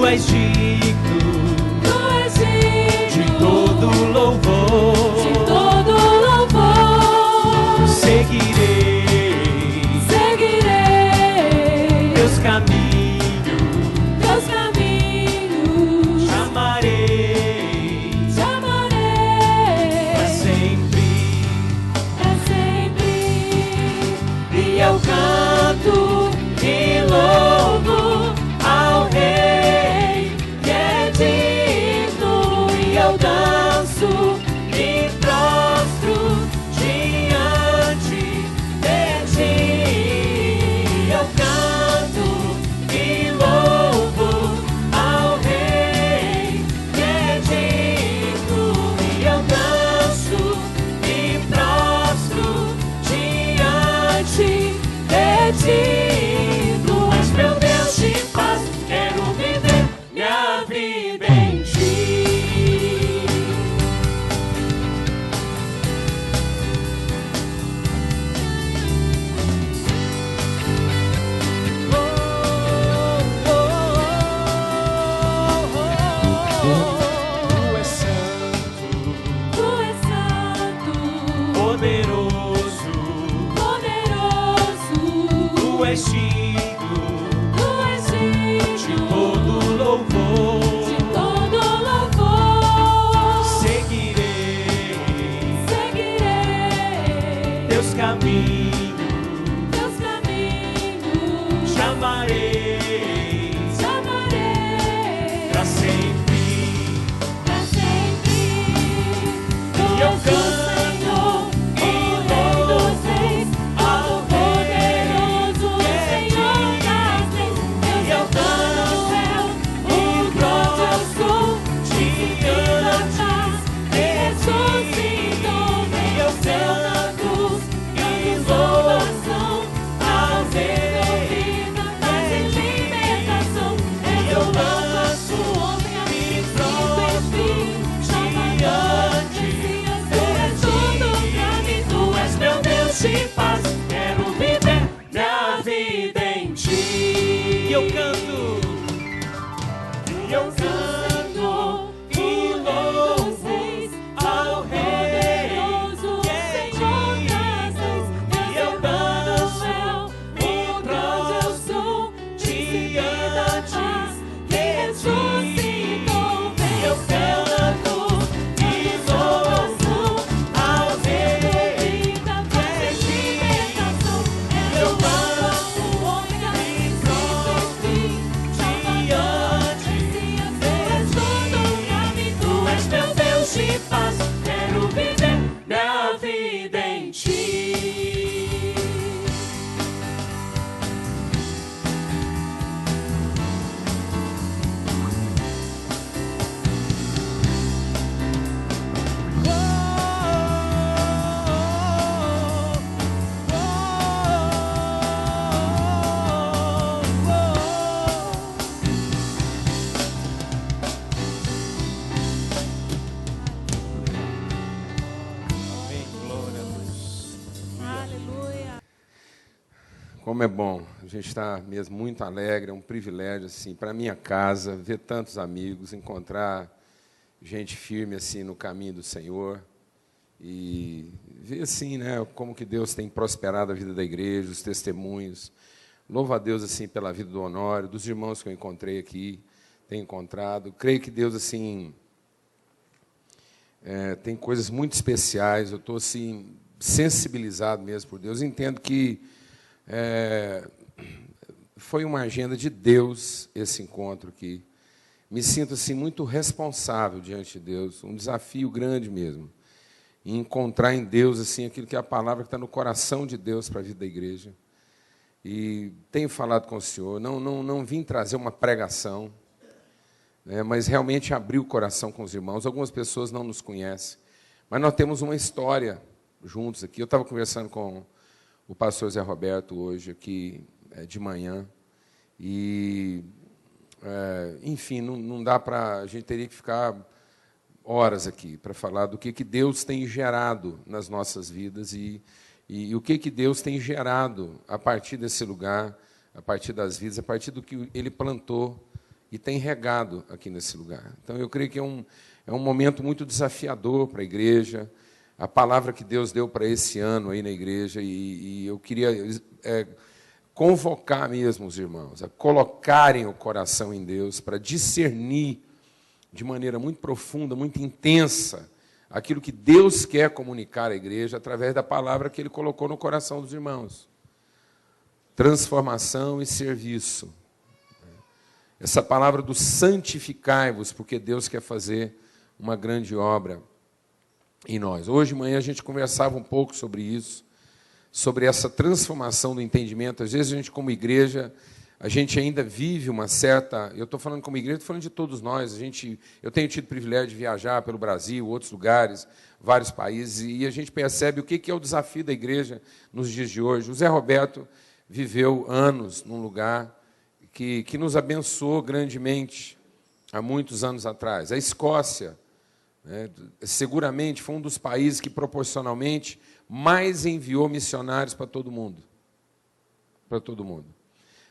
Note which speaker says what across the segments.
Speaker 1: és digno de todo louvor. Seguirei teus caminhos, chamarei para sempre. E eu canto e louvo ao Rei que é digno, e eu danço e prostro diante de ti. Eu canto e louvo ao Rei que é digno, e eu danço e prostro diante de ti. Tu és meu Deus de paz, quero viver minha vida em ti. Tu és santo, poderoso, tu és digno de todo louvor. Seguirei teus caminhos, chamarei para sempre. E eu canto e louvo ao poderoso Senhor das leis. E eu danço e prostro diante de ressuscitou. E eu canto e louvação ao Rei da libertação. E eu lanço e prostro diante de tu és meu Deus de paz, quero viver minha vida em ti. E eu canto e louvo ao Rei que é digno, e eu danço e prostro diante de ressuscitou. E eu canto e louvo ao Rei da libertação. Eu lanço e prostro diante de ressuscitou. Tu és meu Deus de paz, quero viver minha vida em ti. Amém, glória a Deus.
Speaker 2: Como é bom, a gente está mesmo muito alegre, é um privilégio assim para minha casa, ver tantos amigos, encontrar gente firme assim no caminho do Senhor e ver assim, né, como que Deus tem prosperado a vida da igreja, os testemunhos. Louvo a Deus assim pela vida do Honório, dos irmãos que eu encontrei aqui, tenho encontrado. Creio que Deus assim tem coisas muito especiais. Eu estou assim sensibilizado mesmo por Deus. Entendo que foi uma agenda de Deus esse encontro aqui. Me sinto assim muito responsável diante de Deus, um desafio grande mesmo, em encontrar em Deus assim aquilo que é a palavra que está no coração de Deus para a vida da igreja. E tenho falado com o Senhor, não vim trazer uma pregação, né, mas realmente abrir o coração com os irmãos. Algumas pessoas não nos conhecem, mas nós temos uma história juntos aqui. Eu estava conversando com o pastor Zé Roberto hoje, aqui de manhã, e, enfim, não dá para... A gente teria que ficar horas aqui para falar do que Deus tem gerado nas nossas vidas e o que Deus tem gerado a partir desse lugar, a partir das vidas, a partir do que Ele plantou e tem regado aqui nesse lugar. Então, eu creio que é um momento muito desafiador para a igreja, a palavra que Deus deu para esse ano aí na igreja, e eu queria convocar mesmo os irmãos a colocarem o coração em Deus para discernir de maneira muito profunda, muito intensa, aquilo que Deus quer comunicar à igreja através da palavra que Ele colocou no coração dos irmãos. Transformação e serviço. Essa palavra do santificai-vos, porque Deus quer fazer uma grande obra em nós. Hoje de manhã a gente conversava um pouco sobre isso, sobre essa transformação do entendimento. Às vezes a gente, como igreja, a gente ainda vive uma certa... Eu estou falando como igreja, estou falando de todos nós. Eu tenho tido o privilégio de viajar pelo Brasil, outros lugares, vários países, e a gente percebe o que é o desafio da igreja nos dias de hoje. O Zé Roberto viveu anos num lugar que nos abençoou grandemente há muitos anos atrás. A Escócia, né, seguramente foi um dos países que proporcionalmente mais enviou missionários para todo mundo. Para todo mundo.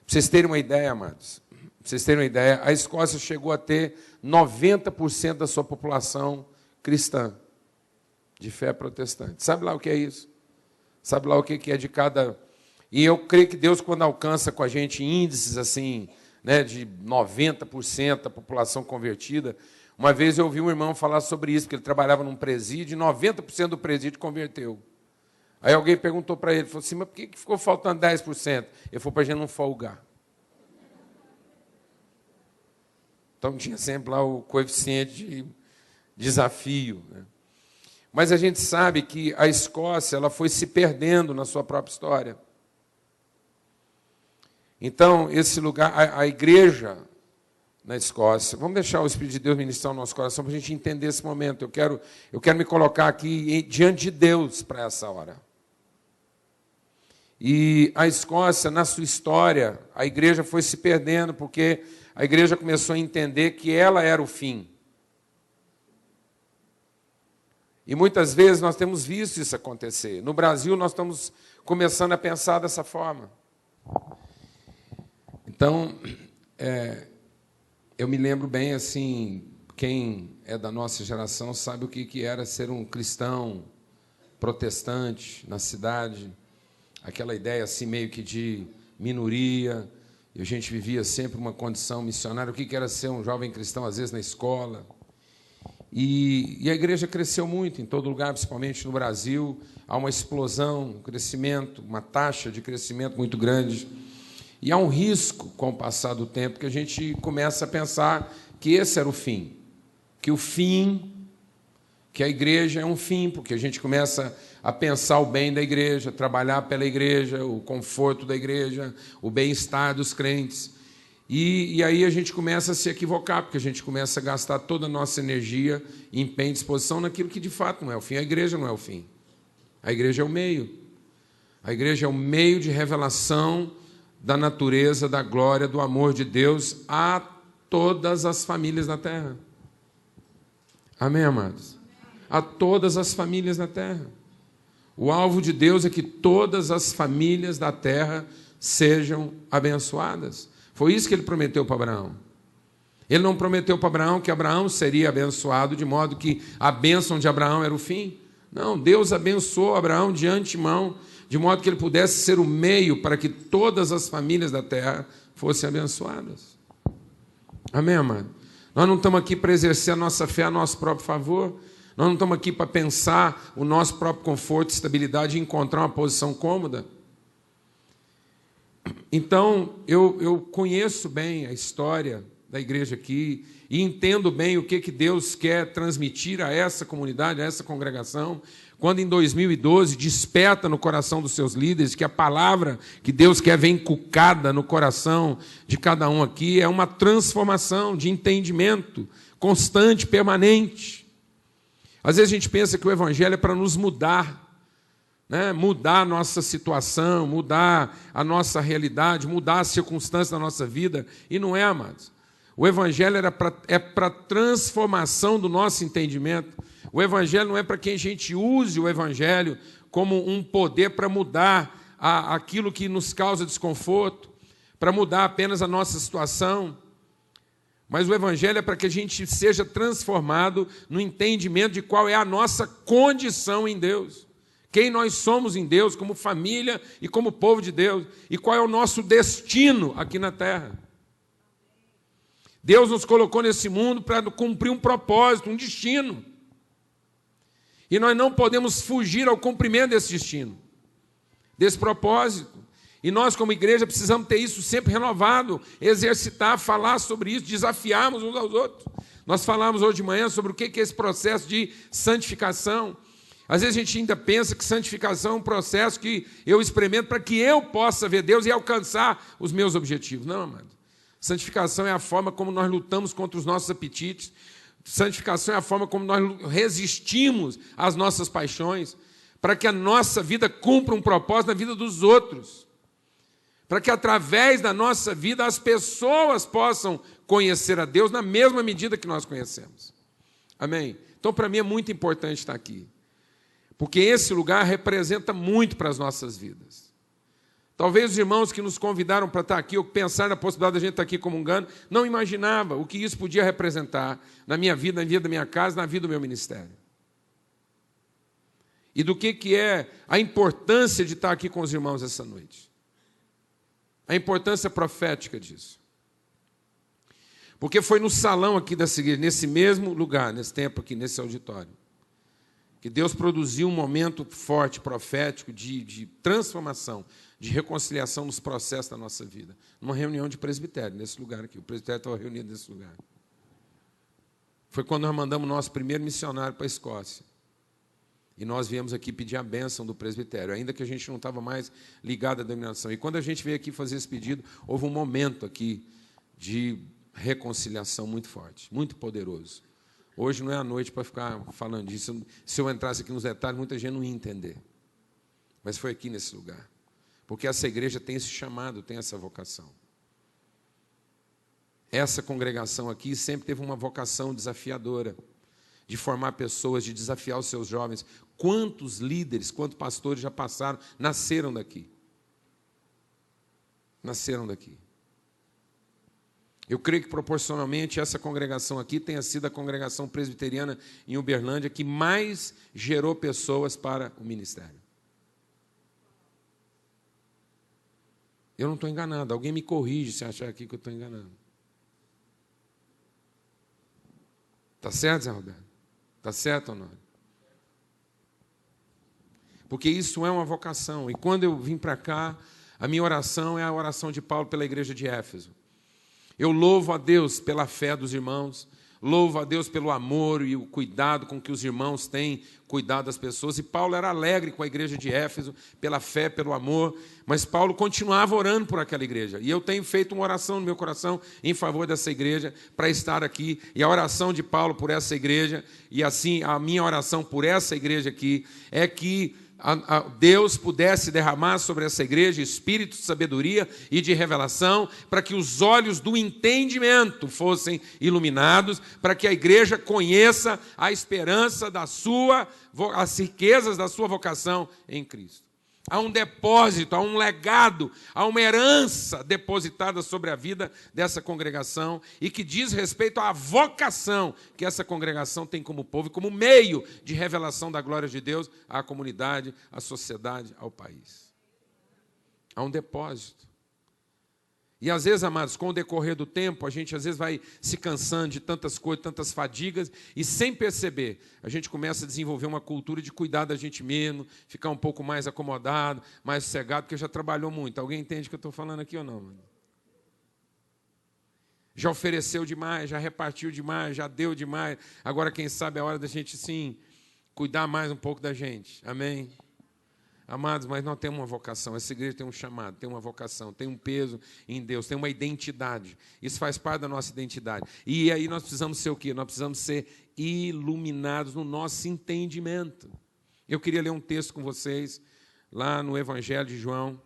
Speaker 2: Para vocês terem uma ideia, amados, para vocês terem uma ideia, a Escócia chegou a ter 90% da sua população cristã, de fé protestante. Sabe lá o que é isso? Sabe lá o que é de cada... E eu creio que Deus, quando alcança com a gente índices assim, né, de 90% da população convertida, uma vez eu ouvi um irmão falar sobre isso, porque ele trabalhava num presídio e 90% do presídio converteu. Aí alguém perguntou para ele, falou assim, mas por que ficou faltando 10%? Ele falou, para a gente não folgar. Então tinha sempre lá o coeficiente de desafio, né? Mas a gente sabe que a Escócia ela foi se perdendo na sua própria história. Então, esse lugar, a igreja na Escócia, vamos deixar o Espírito de Deus ministrar o nosso coração para a gente entender esse momento. Eu quero me colocar aqui diante de Deus para essa hora. E a Escócia, na sua história, a igreja foi se perdendo, porque a igreja começou a entender que ela era o fim. E muitas vezes nós temos visto isso acontecer. No Brasil, nós estamos começando a pensar dessa forma. Então, eu me lembro bem, assim, quem é da nossa geração sabe o que era ser um cristão protestante na cidade, aquela ideia assim meio que de minoria, e a gente vivia sempre uma condição missionária, o que era ser um jovem cristão, às vezes, na escola. E a igreja cresceu muito em todo lugar, principalmente no Brasil, há uma explosão, um crescimento, uma taxa de crescimento muito grande. E há um risco, com o passar do tempo, que a gente começa a pensar que esse era o fim. Que a igreja é um fim, porque a gente começa a pensar o bem da igreja, trabalhar pela igreja, o conforto da igreja, o bem-estar dos crentes. E aí a gente começa a se equivocar, porque a gente começa a gastar toda a nossa energia, empenho e disposição naquilo que de fato não é o fim. A igreja não é o fim. A igreja é o meio. A igreja é o meio de revelação da natureza, da glória, do amor de Deus a todas as famílias da terra. Amém, amados? A todas as famílias da terra. O alvo de Deus é que todas as famílias da terra sejam abençoadas. Foi isso que ele prometeu para Abraão. Ele não prometeu para Abraão que Abraão seria abençoado, de modo que a bênção de Abraão era o fim. Não, Deus abençoou Abraão de antemão, de modo que ele pudesse ser o meio para que todas as famílias da terra fossem abençoadas. Amém, amado? Nós não estamos aqui para exercer a nossa fé a nosso próprio favor. Nós não estamos aqui para pensar o nosso próprio conforto, estabilidade e encontrar uma posição cômoda. Então, eu conheço bem a história da igreja aqui e entendo bem o que Deus quer transmitir a essa comunidade, a essa congregação, quando em 2012 desperta no coração dos seus líderes que a palavra que Deus quer ver encucada no coração de cada um aqui é uma transformação de entendimento constante, permanente. Às vezes a gente pensa que o evangelho é para nos mudar, né? Mudar a nossa situação, mudar a nossa realidade, mudar as circunstâncias da nossa vida, e não é, amados. O evangelho é para transformação do nosso entendimento. O evangelho não é para que a gente use o evangelho como um poder para mudar aquilo que nos causa desconforto, para mudar apenas a nossa situação. Mas o Evangelho é para que a gente seja transformado no entendimento de qual é a nossa condição em Deus. Quem nós somos em Deus, como família e como povo de Deus. E qual é o nosso destino aqui na terra. Deus nos colocou nesse mundo para cumprir um propósito, um destino. E nós não podemos fugir ao cumprimento desse destino, desse propósito. E nós, como igreja, precisamos ter isso sempre renovado, exercitar, falar sobre isso, desafiarmos uns aos outros. Nós falamos hoje de manhã sobre o que é esse processo de santificação. Às vezes a gente ainda pensa que santificação é um processo que eu experimento para que eu possa ver Deus e alcançar os meus objetivos. Não, amado. Santificação é a forma como nós lutamos contra os nossos apetites. Santificação é a forma como nós resistimos às nossas paixões, para que a nossa vida cumpra um propósito na vida dos outros. Para que através da nossa vida as pessoas possam conhecer a Deus na mesma medida que nós conhecemos. Amém? Então, para mim é muito importante estar aqui, porque esse lugar representa muito para as nossas vidas. Talvez os irmãos que nos convidaram para estar aqui, ou que pensaram na possibilidade de a gente estar aqui comungando, não imaginavam o que isso podia representar na minha vida, na vida da minha casa, na vida do meu ministério. E do que é a importância de estar aqui com os irmãos essa noite. A importância profética disso. Porque foi no salão aqui dessa igreja, nesse mesmo lugar, nesse tempo aqui, nesse auditório, que Deus produziu um momento forte, profético, de transformação, de reconciliação nos processos da nossa vida. Numa reunião de presbitério, nesse lugar aqui. O presbitério estava reunido nesse lugar. Foi quando nós mandamos o nosso primeiro missionário para a Escócia. E nós viemos aqui pedir a bênção do presbitério, ainda que a gente não estava mais ligado à denominação. E quando a gente veio aqui fazer esse pedido, houve um momento aqui de reconciliação muito forte, muito poderoso. Hoje não é a noite para ficar falando disso. Se eu entrasse aqui nos detalhes, muita gente não ia entender. Mas foi aqui nesse lugar. Porque essa igreja tem esse chamado, tem essa vocação. Essa congregação aqui sempre teve uma vocação desafiadora, de formar pessoas, de desafiar os seus jovens. Quantos líderes, quantos pastores já passaram, nasceram daqui. Nasceram daqui. Eu creio que proporcionalmente essa congregação aqui tenha sido a congregação presbiteriana em Uberlândia que mais gerou pessoas para o ministério. Eu não estou enganado. Alguém me corrige se achar aqui que eu estou enganado. Está certo, Zé Roberto? Está certo, Honório? Porque isso é uma vocação. E quando eu vim para cá, a minha oração é a oração de Paulo pela igreja de Éfeso. Eu louvo a Deus pela fé dos irmãos, louvo a Deus pelo amor e o cuidado com que os irmãos têm cuidado das pessoas. E Paulo era alegre com a igreja de Éfeso, pela fé, pelo amor, mas Paulo continuava orando por aquela igreja. E eu tenho feito uma oração no meu coração em favor dessa igreja, para estar aqui. E a oração de Paulo por essa igreja, e assim a minha oração por essa igreja aqui, é que Deus pudesse derramar sobre essa igreja espírito de sabedoria e de revelação, para que os olhos do entendimento fossem iluminados, para que a igreja conheça a esperança da sua, as riquezas da sua vocação em Cristo. Há um depósito, há um legado, há uma herança depositada sobre a vida dessa congregação e que diz respeito à vocação que essa congregação tem como povo e como meio de revelação da glória de Deus à comunidade, à sociedade, ao país. Há um depósito. E às vezes, amados, com o decorrer do tempo, a gente às vezes vai se cansando de tantas coisas, tantas fadigas, e sem perceber, a gente começa a desenvolver uma cultura de cuidar da gente mesmo, ficar um pouco mais acomodado, mais sossegado, porque já trabalhou muito. Alguém entende o que eu estou falando aqui ou não, mano? Já ofereceu demais, já repartiu demais, já deu demais. Agora, quem sabe, é a hora da gente, sim, cuidar mais um pouco da gente. Amém? Amados, mas nós temos uma vocação, essa igreja tem um chamado, tem uma vocação, tem um peso em Deus, tem uma identidade. Isso faz parte da nossa identidade. E aí nós precisamos ser o quê? Nós precisamos ser iluminados no nosso entendimento. Eu queria ler um texto com vocês, lá no Evangelho de João.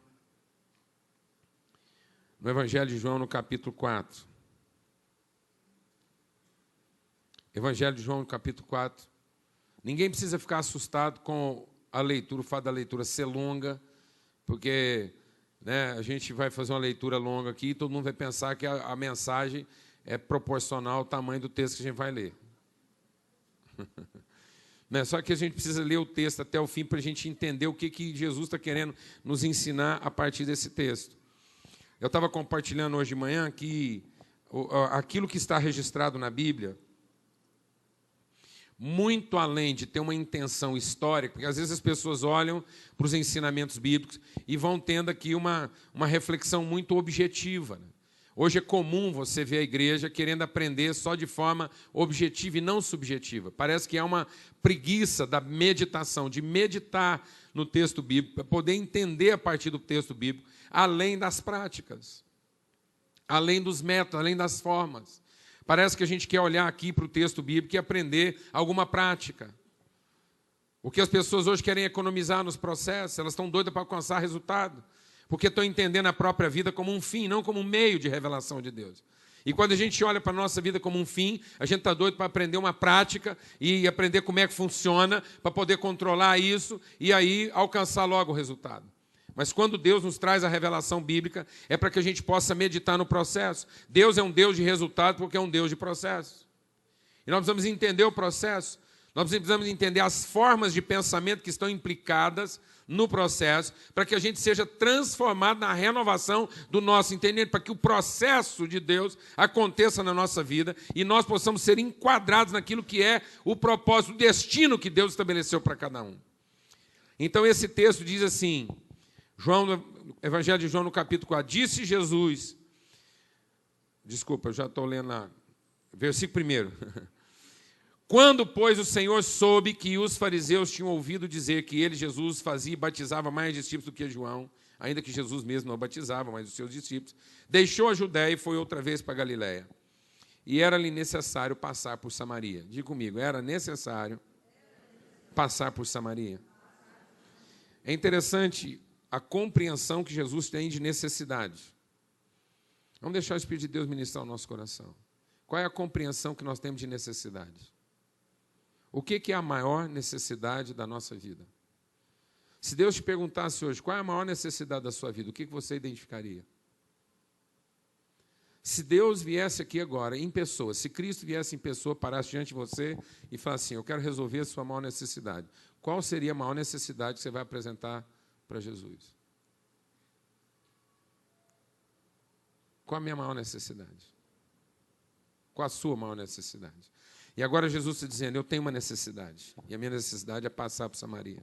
Speaker 2: No Evangelho de João, no capítulo 4. Evangelho de João, no capítulo 4. Ninguém precisa ficar assustado com a leitura, o fato da leitura ser longa, porque a gente vai fazer uma leitura longa aqui e todo mundo vai pensar que a mensagem é proporcional ao tamanho do texto que a gente vai ler. Né? Só que a gente precisa ler o texto até o fim para a gente entender o que Jesus está querendo nos ensinar a partir desse texto. Eu estava compartilhando hoje de manhã que aquilo que está registrado na Bíblia, muito além de ter uma intenção histórica, porque às vezes as pessoas olham para os ensinamentos bíblicos e vão tendo aqui uma reflexão muito objetiva, né? Hoje é comum você ver a igreja querendo aprender só de forma objetiva e não subjetiva. Parece que é uma preguiça da meditação, de meditar no texto bíblico, para poder entender a partir do texto bíblico, além das práticas, além dos métodos, além das formas. Parece que a gente quer olhar aqui para o texto bíblico e aprender alguma prática. O que as pessoas hoje querem economizar nos processos, elas estão doidas para alcançar resultado, porque estão entendendo a própria vida como um fim, não como um meio de revelação de Deus. E quando a gente olha para a nossa vida como um fim, a gente está doido para aprender uma prática e aprender como é que funciona, para poder controlar isso e aí alcançar logo o resultado. Mas quando Deus nos traz a revelação bíblica, é para que a gente possa meditar no processo. Deus é um Deus de resultado porque é um Deus de processo. E nós precisamos entender o processo, nós precisamos entender as formas de pensamento que estão implicadas no processo, para que a gente seja transformado na renovação do nosso entendimento, para que o processo de Deus aconteça na nossa vida e nós possamos ser enquadrados naquilo que é o propósito, o destino que Deus estabeleceu para cada um. Então esse texto diz assim, Evangelho de João no capítulo 4, disse Jesus, desculpa, eu já estou lendo versículo 1. Quando, pois, o Senhor soube que os fariseus tinham ouvido dizer que ele, Jesus, fazia e batizava mais discípulos do que João, ainda que Jesus mesmo não batizava, mas os seus discípulos, deixou a Judéia e foi outra vez para a Galiléia. E era-lhe necessário passar por Samaria. Diga comigo, era necessário passar por Samaria. É interessante a compreensão que Jesus tem de necessidade. Vamos deixar o Espírito de Deus ministrar o nosso coração. Qual é a compreensão que nós temos de necessidade? O que é a maior necessidade da nossa vida? Se Deus te perguntasse hoje, qual é a maior necessidade da sua vida, o que você identificaria? Se Deus viesse aqui agora, em pessoa, se Cristo viesse em pessoa, parasse diante de você e falasse assim, eu quero resolver a sua maior necessidade. Qual seria a maior necessidade que você vai apresentar para Jesus? Qual a minha maior necessidade? Qual a sua maior necessidade? E agora Jesus está dizendo, eu tenho uma necessidade, e a minha necessidade é passar por Samaria.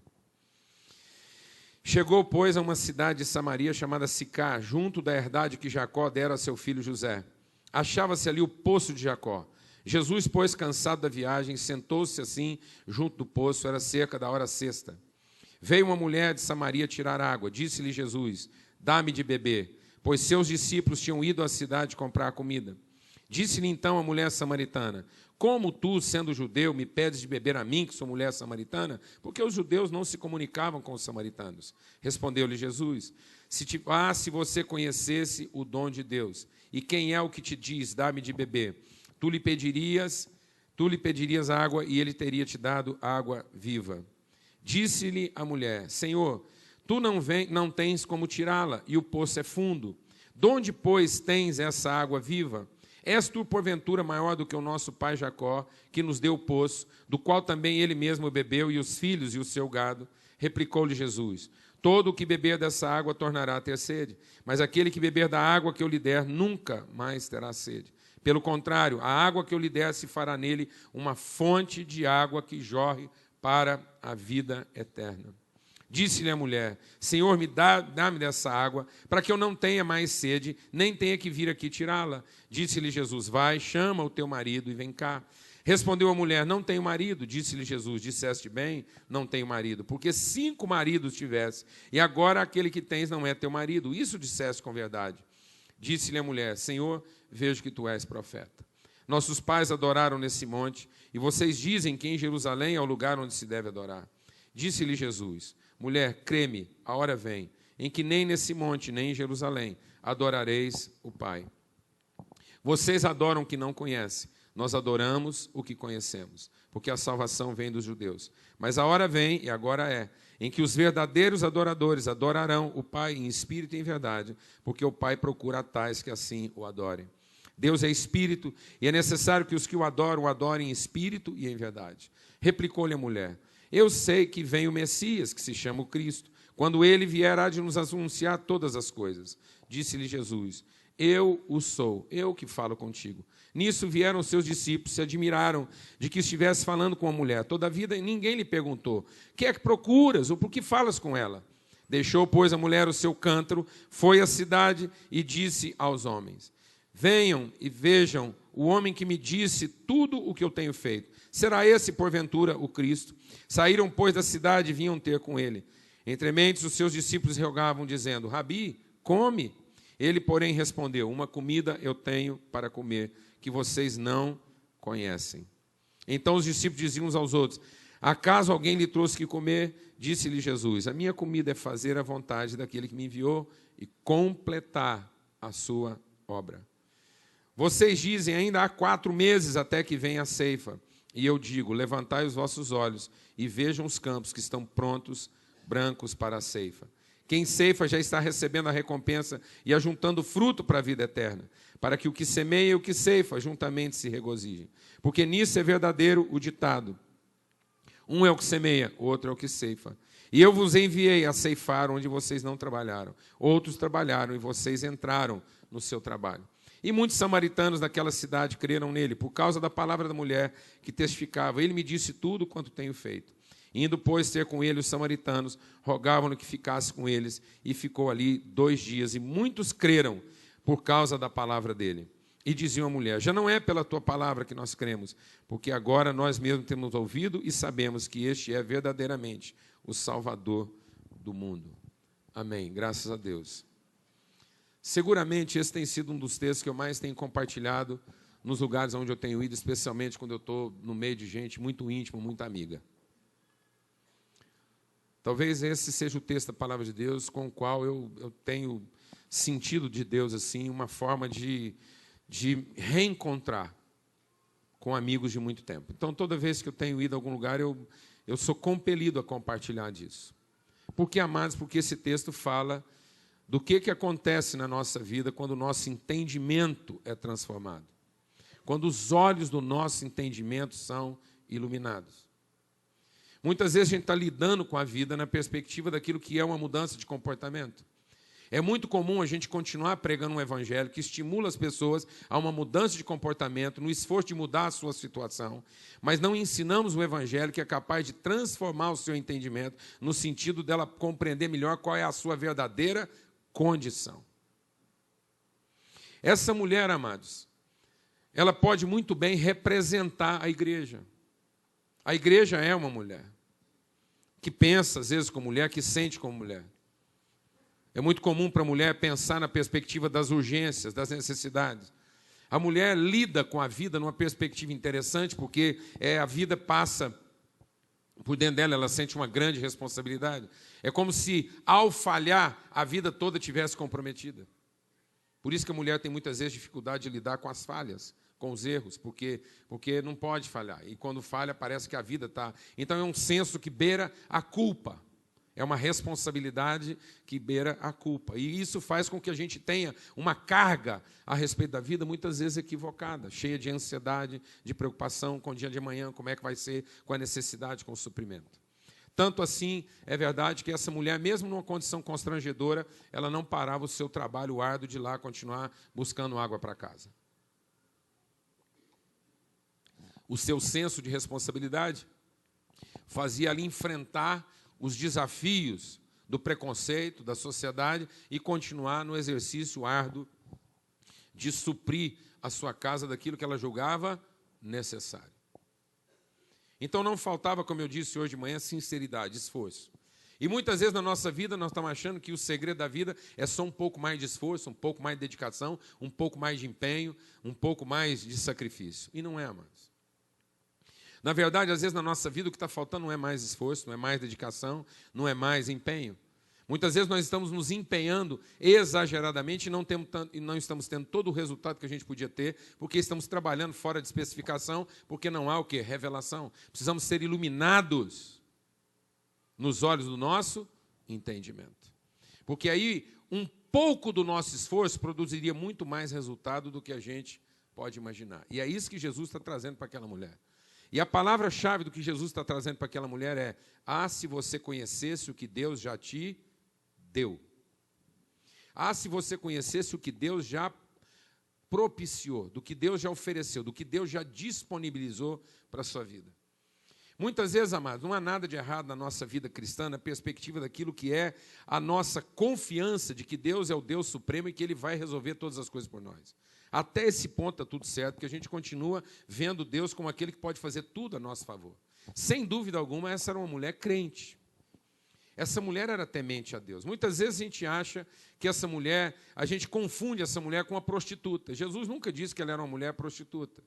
Speaker 2: Chegou, pois, a uma cidade de Samaria chamada Sicar, junto da herdade que Jacó dera a seu filho José. Achava-se ali o poço de Jacó. Jesus, pois, cansado da viagem, sentou-se assim, junto do poço, era cerca da hora sexta. Veio uma mulher de Samaria tirar água. Disse-lhe Jesus, dá-me de beber, pois seus discípulos tinham ido à cidade comprar comida. Disse-lhe então a mulher samaritana, como tu, sendo judeu, me pedes de beber a mim, que sou mulher samaritana? Porque os judeus não se comunicavam com os samaritanos. Respondeu-lhe Jesus, se você conhecesse o dom de Deus, e quem é o que te diz, dá-me de beber, tu lhe pedirias água, e ele teria te dado água viva. Disse-lhe a mulher, Senhor, tu não tens como tirá-la, e o poço é fundo. De onde, pois, tens essa água viva? És tu, porventura, maior do que o nosso pai Jacó, que nos deu o poço, do qual também ele mesmo bebeu, e os filhos e o seu gado? Replicou-lhe Jesus, todo o que beber dessa água tornará a ter sede, mas aquele que beber da água que eu lhe der, nunca mais terá sede. Pelo contrário, a água que eu lhe der se fará nele uma fonte de água que jorre para a vida eterna. Disse-lhe a mulher, Senhor, dá-me dessa água, para que eu não tenha mais sede, nem tenha que vir aqui tirá-la. Disse-lhe Jesus, vai, chama o teu marido e vem cá. Respondeu a mulher, não tenho marido. Disse-lhe Jesus, disseste bem, não tenho marido, porque 5 maridos tivesse, e agora aquele que tens não é teu marido. Isso disseste com verdade. Disse-lhe a mulher, Senhor, vejo que tu és profeta. Nossos pais adoraram nesse monte, e vocês dizem que em Jerusalém é o lugar onde se deve adorar. Disse-lhe Jesus, mulher, crê-me, a hora vem, em que nem nesse monte, nem em Jerusalém, adorareis o Pai. Vocês adoram o que não conhecem, nós adoramos o que conhecemos, porque a salvação vem dos judeus. Mas a hora vem, e agora é, em que os verdadeiros adoradores adorarão o Pai em espírito e em verdade, porque o Pai procura tais que assim o adorem. Deus é espírito, e é necessário que os que o adorem em espírito e em verdade. Replicou-lhe a mulher: eu sei que vem o Messias, que se chama o Cristo. Quando ele vier, há de nos anunciar todas as coisas. Disse-lhe Jesus: eu o sou, eu que falo contigo. Nisso vieram os seus discípulos, se admiraram de que estivesse falando com a mulher. Todavia ninguém lhe perguntou: que é que procuras, ou por que falas com ela? Deixou, pois, a mulher o seu cântaro, foi à cidade e disse aos homens: venham e vejam o homem que me disse tudo o que eu tenho feito. Será esse, porventura, o Cristo? Saíram, pois, da cidade e vinham ter com ele. Entre mentes, os seus discípulos rogavam, dizendo: Rabi, come. Ele, porém, respondeu: uma comida eu tenho para comer, que vocês não conhecem. Então os discípulos diziam uns aos outros: acaso alguém lhe trouxe que comer? Disse-lhe Jesus: a minha comida é fazer a vontade daquele que me enviou e completar a sua obra. Vocês dizem: ainda há 4 meses até que venha a ceifa. E eu digo: levantai os vossos olhos e vejam os campos que estão prontos, brancos para a ceifa. Quem ceifa já está recebendo a recompensa e ajuntando fruto para a vida eterna, para que o que semeia e o que ceifa juntamente se regozijem. Porque nisso é verdadeiro o ditado: um é o que semeia, o outro é o que ceifa. E eu vos enviei a ceifar onde vocês não trabalharam. Outros trabalharam e vocês entraram no seu trabalho. E muitos samaritanos daquela cidade creram nele, por causa da palavra da mulher que testificava: ele me disse tudo quanto tenho feito. Indo, pois, ter com ele os samaritanos, rogavam-lhe que ficasse com eles, e ficou ali 2 dias. E muitos creram por causa da palavra dele. E diziam à mulher: já não é pela tua palavra que nós cremos, porque agora nós mesmos temos ouvido e sabemos que este é verdadeiramente o Salvador do mundo. Amém. Graças a Deus. Seguramente esse tem sido um dos textos que eu mais tenho compartilhado nos lugares onde eu tenho ido, especialmente quando eu estou no meio de gente muito íntima, muito amiga. Talvez esse seja o texto da palavra de Deus com o qual eu tenho sentido de Deus assim, uma forma de reencontrar com amigos de muito tempo. Então, toda vez que eu tenho ido a algum lugar, eu sou compelido a compartilhar disso. Por que, amados? Porque esse texto fala do que acontece na nossa vida quando o nosso entendimento é transformado. Quando os olhos do nosso entendimento são iluminados. Muitas vezes a gente está lidando com a vida na perspectiva daquilo que é uma mudança de comportamento. É muito comum a gente continuar pregando um evangelho que estimula as pessoas a uma mudança de comportamento, no esforço de mudar a sua situação, mas não ensinamos um evangelho que é capaz de transformar o seu entendimento no sentido dela compreender melhor qual é a sua verdadeira condição. Essa mulher, amados, ela pode muito bem representar a igreja. A igreja é uma mulher que pensa, às vezes, como mulher, que sente como mulher. É muito comum para a mulher pensar na perspectiva das urgências, das necessidades. A mulher lida com a vida numa perspectiva interessante, porque a vida passa por dentro dela, ela sente uma grande responsabilidade. É como se, ao falhar, a vida toda tivesse comprometida. Por isso que a mulher tem muitas vezes dificuldade de lidar com as falhas, com os erros, porque não pode falhar. E quando falha, parece que a vida está... Então é um senso que beira a culpa. É uma responsabilidade que beira a culpa. E isso faz com que a gente tenha uma carga a respeito da vida, muitas vezes equivocada, cheia de ansiedade, de preocupação com o dia de amanhã, como é que vai ser, com a necessidade, com o suprimento. Tanto assim, é verdade que essa mulher, mesmo numa condição constrangedora, ela não parava o seu trabalho árduo de ir lá continuar buscando água para casa. O seu senso de responsabilidade fazia ela enfrentar os desafios do preconceito, da sociedade, e continuar no exercício árduo de suprir a sua casa daquilo que ela julgava necessário. Então não faltava, como eu disse hoje de manhã, sinceridade, esforço. E muitas vezes na nossa vida nós estamos achando que o segredo da vida é só um pouco mais de esforço, um pouco mais de dedicação, um pouco mais de empenho, um pouco mais de sacrifício. E não é, amados. Na verdade, às vezes na nossa vida o que está faltando não é mais esforço, não é mais dedicação, não é mais empenho. Muitas vezes nós estamos nos empenhando exageradamente e não estamos tendo todo o resultado que a gente podia ter, porque estamos trabalhando fora de especificação, porque não há o quê? Revelação. Precisamos ser iluminados nos olhos do nosso entendimento. Porque aí um pouco do nosso esforço produziria muito mais resultado do que a gente pode imaginar. E é isso que Jesus está trazendo para aquela mulher. E a palavra-chave do que Jesus está trazendo para aquela mulher é: ah, se você conhecesse o que Deus já te deu. Ah, se você conhecesse o que Deus já propiciou, do que Deus já ofereceu, do que Deus já disponibilizou para a sua vida. Muitas vezes, amados, não há nada de errado na nossa vida cristã, na perspectiva daquilo que é a nossa confiança de que Deus é o Deus supremo e que Ele vai resolver todas as coisas por nós. Até esse ponto está tudo certo, porque a gente continua vendo Deus como aquele que pode fazer tudo a nosso favor. Sem dúvida alguma, essa era uma mulher crente. Essa mulher era temente a Deus. Muitas vezes a gente acha que essa mulher, a gente confunde essa mulher com uma prostituta. Jesus nunca disse que ela era uma mulher prostituta.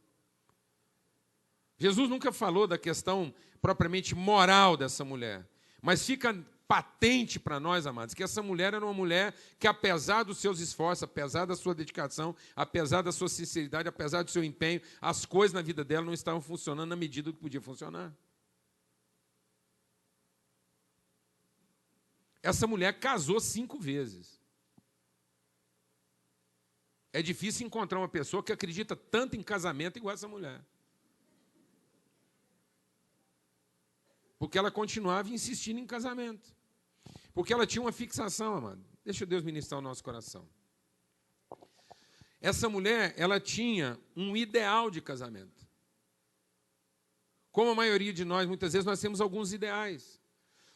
Speaker 2: Jesus nunca falou da questão propriamente moral dessa mulher. Mas fica patente para nós, amados, que essa mulher era uma mulher que, apesar dos seus esforços, apesar da sua dedicação, apesar da sua sinceridade, apesar do seu empenho, as coisas na vida dela não estavam funcionando na medida do que podia funcionar. Essa mulher casou 5 vezes. É difícil encontrar uma pessoa que acredita tanto em casamento igual essa mulher. Porque ela continuava insistindo em casamento. Porque ela tinha uma fixação, amado. Deixa Deus ministrar o nosso coração. Essa mulher, ela tinha um ideal de casamento. Como a maioria de nós, muitas vezes, nós temos alguns ideais.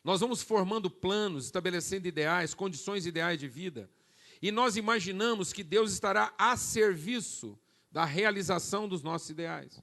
Speaker 2: Nós vamos formando planos, estabelecendo ideais, condições ideais de vida. E nós imaginamos que Deus estará a serviço da realização dos nossos ideais.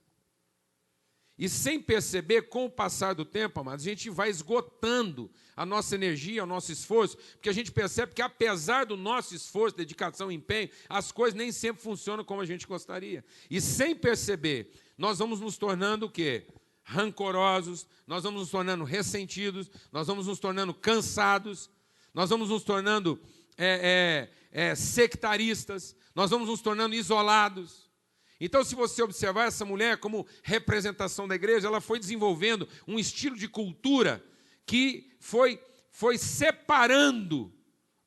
Speaker 2: E sem perceber, com o passar do tempo, amados, a gente vai esgotando a nossa energia, o nosso esforço, porque a gente percebe que, apesar do nosso esforço, dedicação e empenho, as coisas nem sempre funcionam como a gente gostaria. E sem perceber, nós vamos nos tornando o quê? Rancorosos, nós vamos nos tornando ressentidos, nós vamos nos tornando cansados, nós vamos nos tornando sectaristas, nós vamos nos tornando isolados. Então, se você observar essa mulher como representação da igreja, ela foi desenvolvendo um estilo de cultura que foi separando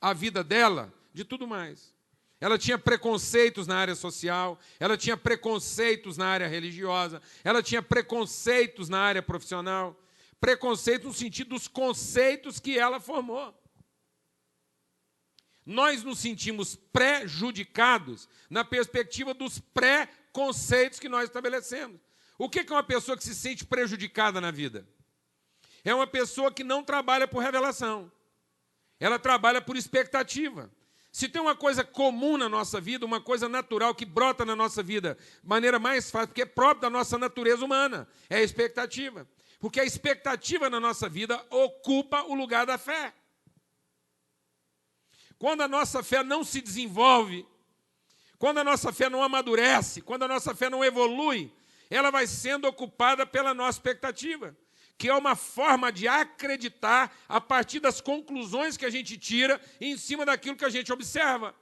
Speaker 2: a vida dela de tudo mais. Ela tinha preconceitos na área social, ela tinha preconceitos na área religiosa, ela tinha preconceitos na área profissional, preconceito no sentido dos conceitos que ela formou. Nós nos sentimos prejudicados na perspectiva dos preconceitos que nós estabelecemos. O que é uma pessoa que se sente prejudicada na vida? É uma pessoa que não trabalha por revelação. Ela trabalha por expectativa. Se tem uma coisa comum na nossa vida, uma coisa natural que brota na nossa vida de maneira mais fácil, porque é próprio da nossa natureza humana, é a expectativa. Porque a expectativa na nossa vida ocupa o lugar da fé. Quando a nossa fé não se desenvolve, quando a nossa fé não amadurece, quando a nossa fé não evolui, ela vai sendo ocupada pela nossa expectativa, que é uma forma de acreditar a partir das conclusões que a gente tira em cima daquilo que a gente observa.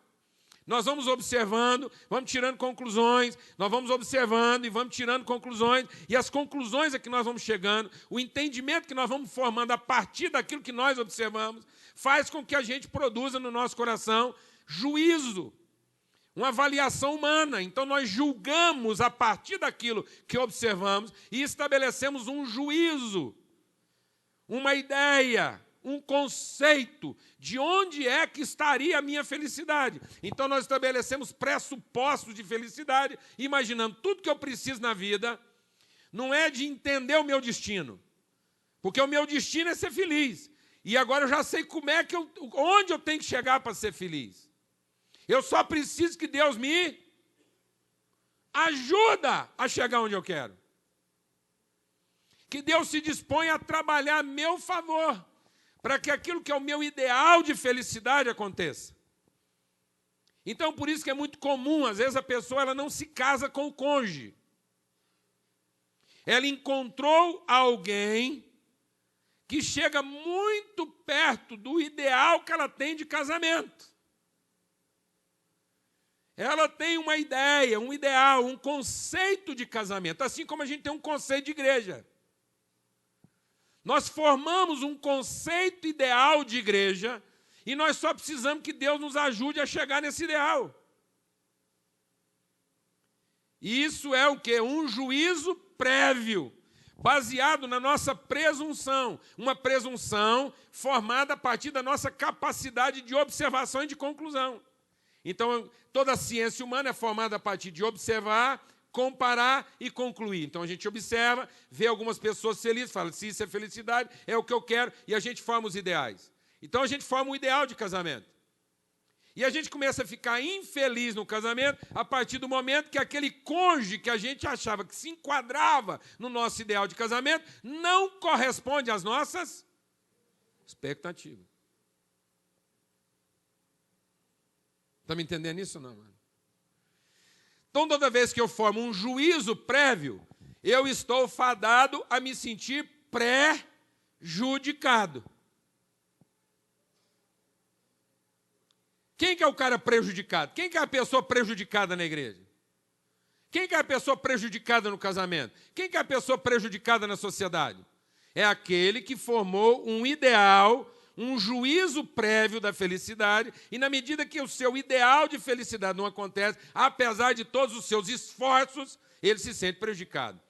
Speaker 2: Nós vamos observando, vamos tirando conclusões, nós vamos observando e vamos tirando conclusões, e as conclusões a que nós vamos chegando, o entendimento que nós vamos formando a partir daquilo que nós observamos, faz com que a gente produza no nosso coração juízo, uma avaliação humana. Então nós julgamos a partir daquilo que observamos e estabelecemos um juízo, uma ideia, um conceito de onde é que estaria a minha felicidade. Então nós estabelecemos pressupostos de felicidade, imaginando tudo que eu preciso na vida não é de entender o meu destino, porque o meu destino é ser feliz. E agora eu já sei onde eu tenho que chegar para ser feliz. Eu só preciso que Deus me ajuda a chegar onde eu quero. Que Deus se disponha a trabalhar a meu favor, para que aquilo que é o meu ideal de felicidade aconteça. Então, por isso que é muito comum, às vezes, a pessoa ela não se casa com o cônjuge. Ela encontrou alguém que chega muito perto do ideal que ela tem de casamento. Ela tem uma ideia, um ideal, um conceito de casamento, assim como a gente tem um conceito de igreja. Nós formamos um conceito ideal de igreja e nós só precisamos que Deus nos ajude a chegar nesse ideal. Isso é o quê? Um juízo prévio, baseado na nossa presunção. Uma presunção formada a partir da nossa capacidade de observação e de conclusão. Então, toda a ciência humana é formada a partir de observar, comparar e concluir. Então, a gente observa, vê algumas pessoas felizes, fala, se isso é felicidade, é o que eu quero, e a gente forma os ideais. Então, a gente forma um ideal de casamento. E a gente começa a ficar infeliz no casamento a partir do momento que aquele cônjuge que a gente achava que se enquadrava no nosso ideal de casamento não corresponde às nossas expectativas. Está me entendendo isso ou não, mano? Então, toda vez que eu formo um juízo prévio, eu estou fadado a me sentir prejudicado. Quem que é o cara prejudicado? Quem que é a pessoa prejudicada na igreja? Quem que é a pessoa prejudicada no casamento? Quem que é a pessoa prejudicada na sociedade? É aquele que formou um ideal, um juízo prévio da felicidade, e na medida que o seu ideal de felicidade não acontece, apesar de todos os seus esforços, ele se sente prejudicado.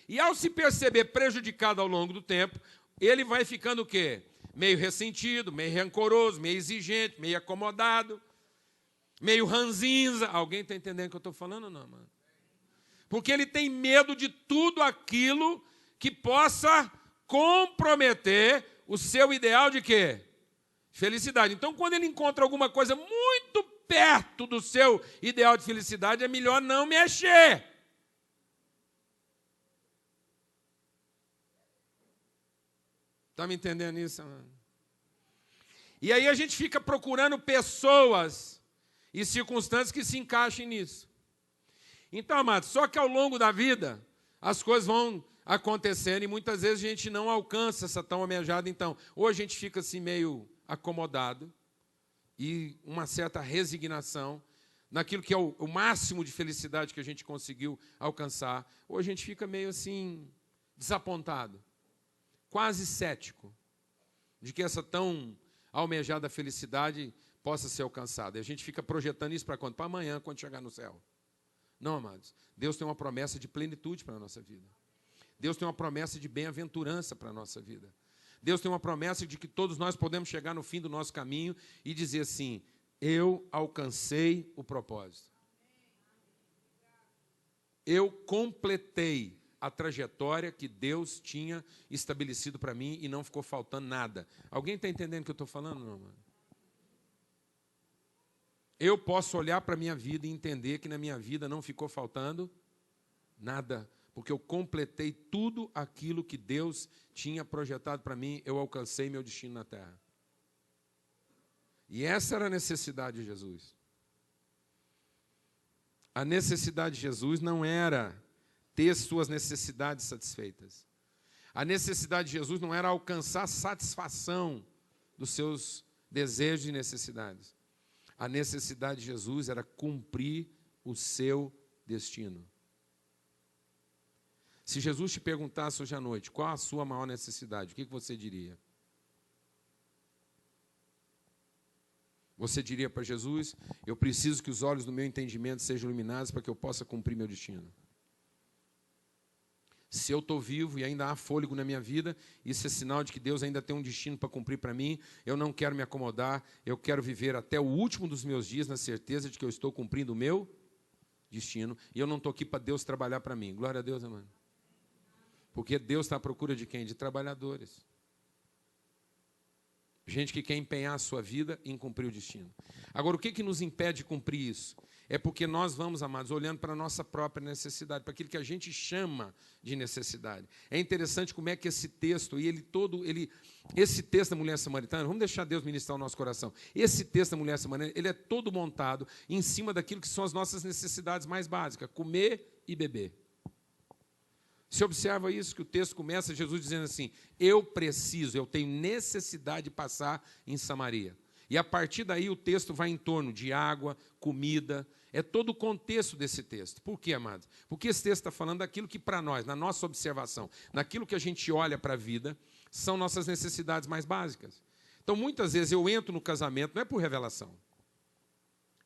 Speaker 2: E ao se perceber prejudicado ao longo do tempo, ele vai ficando o quê? Meio ressentido, meio rancoroso, meio exigente, meio acomodado, meio ranzinza. Alguém está entendendo o que eu estou falando ou não, mano? Porque ele tem medo de tudo aquilo que possa comprometer o seu ideal de quê? Felicidade. Então, quando ele encontra alguma coisa muito perto do seu ideal de felicidade, é melhor não mexer. Está me entendendo isso, mano? E aí a gente fica procurando pessoas e circunstâncias que se encaixem nisso. Então, amados, só que ao longo da vida, as coisas vão acontecendo e muitas vezes a gente não alcança essa tão almejada. Então, ou a gente fica assim meio acomodado e uma certa resignação naquilo que é o máximo de felicidade que a gente conseguiu alcançar, ou a gente fica meio assim desapontado, quase cético de que essa tão almejada felicidade possa ser alcançada. E a gente fica projetando isso para quando? Para amanhã, quando chegar no céu. Não, amados. Deus tem uma promessa de plenitude para a nossa vida. Deus tem uma promessa de bem-aventurança para a nossa vida. Deus tem uma promessa de que todos nós podemos chegar no fim do nosso caminho e dizer assim, eu alcancei o propósito. Eu completei a trajetória que Deus tinha estabelecido para mim e não ficou faltando nada. Alguém está entendendo o que eu estou falando, não, mano? Eu posso olhar para a minha vida e entender que na minha vida não ficou faltando nada, porque eu completei tudo aquilo que Deus tinha projetado para mim, eu alcancei meu destino na terra. E essa era a necessidade de Jesus. A necessidade de Jesus não era ter suas necessidades satisfeitas. A necessidade de Jesus não era alcançar satisfação dos seus desejos e necessidades. A necessidade de Jesus era cumprir o seu destino. Se Jesus te perguntasse hoje à noite, qual a sua maior necessidade, o que você diria? Você diria para Jesus, eu preciso que os olhos do meu entendimento sejam iluminados para que eu possa cumprir meu destino. Se eu estou vivo e ainda há fôlego na minha vida, isso é sinal de que Deus ainda tem um destino para cumprir para mim. Eu não quero me acomodar, eu quero viver até o último dos meus dias na certeza de que eu estou cumprindo o meu destino. E eu não estou aqui para Deus trabalhar para mim. Glória a Deus, amado. Porque Deus está à procura de quem? De trabalhadores. Gente que quer empenhar a sua vida em cumprir o destino. Agora, o que nos impede de cumprir isso? É porque nós vamos, amados, olhando para a nossa própria necessidade, para aquilo que a gente chama de necessidade. É interessante como é que esse texto, esse texto da mulher samaritana, vamos deixar Deus ministrar o nosso coração. Esse texto da mulher samaritana, ele é todo montado em cima daquilo que são as nossas necessidades mais básicas, comer e beber. Você observa isso, que o texto começa, Jesus dizendo assim, eu tenho necessidade de passar em Samaria. E a partir daí o texto vai em torno de água, comida, é todo o contexto desse texto. Por quê, amados? Porque esse texto está falando daquilo que para nós, na nossa observação, naquilo que a gente olha para a vida, são nossas necessidades mais básicas. Então, muitas vezes eu entro no casamento, não é por revelação.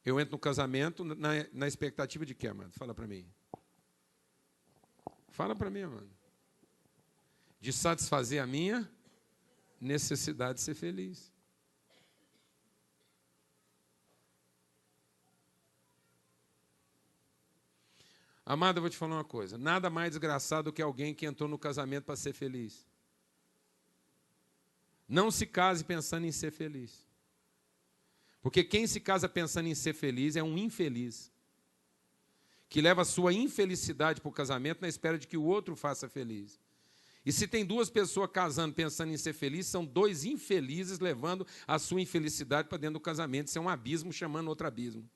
Speaker 2: Eu entro no casamento na expectativa de quê, amado? Fala para mim. Fala para mim, mano. De satisfazer a minha necessidade de ser feliz. Amado, eu vou te falar uma coisa. Nada mais desgraçado do que alguém que entrou no casamento para ser feliz. Não se case pensando em ser feliz. Porque quem se casa pensando em ser feliz é um infeliz. Que leva a sua infelicidade para o casamento na espera de que o outro faça feliz. E se tem duas pessoas casando pensando em ser feliz, são dois infelizes levando a sua infelicidade para dentro do casamento. Isso é um abismo chamando outro abismo.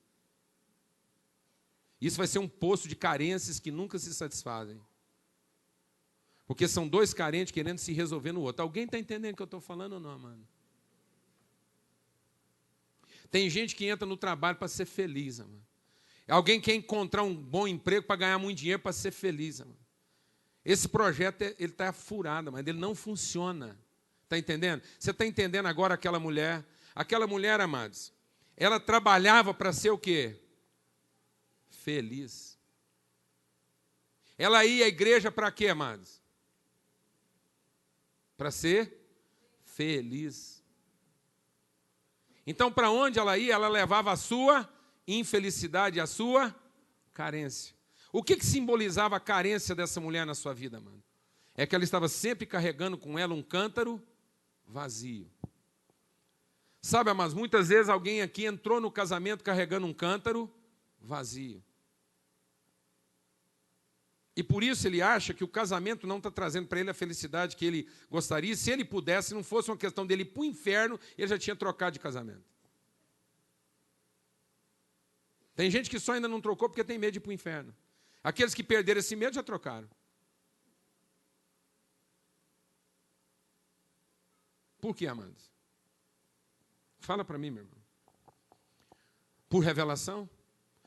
Speaker 2: Isso vai ser um poço de carências que nunca se satisfazem. Porque são dois carentes querendo se resolver no outro. Alguém está entendendo o que eu estou falando ou não, mano? Tem gente que entra no trabalho para ser feliz, mano. Alguém quer encontrar um bom emprego para ganhar muito dinheiro para ser feliz, mano. Esse projeto ele está furado, mas ele não funciona. Está entendendo? Você está entendendo agora aquela mulher? Aquela mulher, amados, ela trabalhava para ser o quê? Feliz. Ela ia à igreja para quê, amados? Para ser feliz. Então, para onde ela ia, ela levava a sua infelicidade, a sua carência. O que simbolizava a carência dessa mulher na sua vida, mano? É que ela estava sempre carregando com ela um cântaro vazio. Sabe, mas muitas vezes alguém aqui entrou no casamento carregando um cântaro vazio. E por isso ele acha que o casamento não está trazendo para ele a felicidade que ele gostaria. Se ele pudesse, se não fosse uma questão dele ir para o inferno, ele já tinha trocado de casamento. Tem gente que só ainda não trocou porque tem medo de ir para o inferno. Aqueles que perderam esse medo já trocaram. Por que, amados? Fala para mim, meu irmão. Por revelação?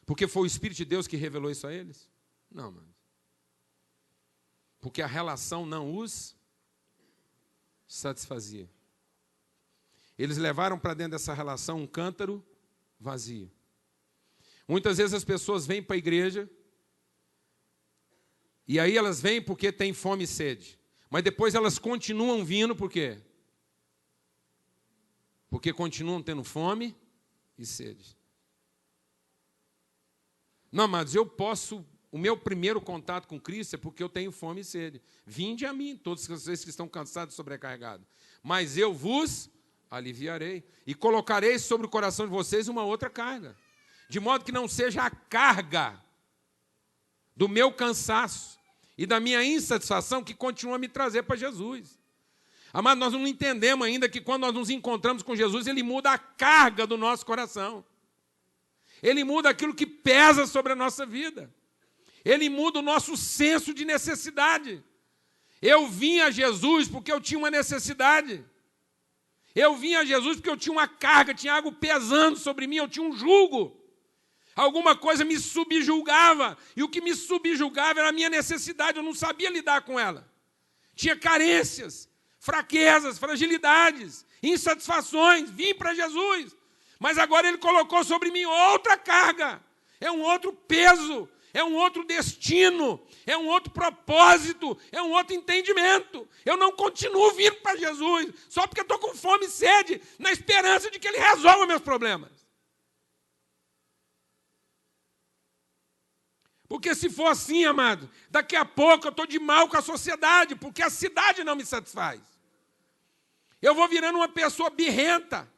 Speaker 2: Porque foi o Espírito de Deus que revelou isso a eles? Não, amados. Porque a relação não os satisfazia. Eles levaram para dentro dessa relação um cântaro vazio. Muitas vezes as pessoas vêm para a igreja e aí elas vêm porque têm fome e sede. Mas depois elas continuam vindo por quê? Porque continuam tendo fome e sede. Não, amados, o meu primeiro contato com Cristo é porque eu tenho fome e sede. Vinde a mim, todos vocês que estão cansados e sobrecarregados. Mas eu vos aliviarei e colocarei sobre o coração de vocês uma outra carga. De modo que não seja a carga do meu cansaço e da minha insatisfação que continua a me trazer para Jesus. Amado, nós não entendemos ainda que quando nós nos encontramos com Jesus, Ele muda a carga do nosso coração. Ele muda aquilo que pesa sobre a nossa vida. Ele muda o nosso senso de necessidade. Eu vim a Jesus porque eu tinha uma necessidade. Eu vim a Jesus porque eu tinha uma carga, tinha algo pesando sobre mim, eu tinha um jugo. Alguma coisa me subjulgava, e o que me subjulgava era a minha necessidade, eu não sabia lidar com ela. Tinha carências, fraquezas, fragilidades, insatisfações, vim para Jesus. Mas agora Ele colocou sobre mim outra carga, é um outro peso, é um outro destino, é um outro propósito, é um outro entendimento. Eu não continuo vindo para Jesus só porque estou com fome e sede, na esperança de que Ele resolva meus problemas. Porque se for assim, amado, daqui a pouco eu estou de mal com a sociedade, porque a cidade não me satisfaz. Eu vou virando uma pessoa birrenta,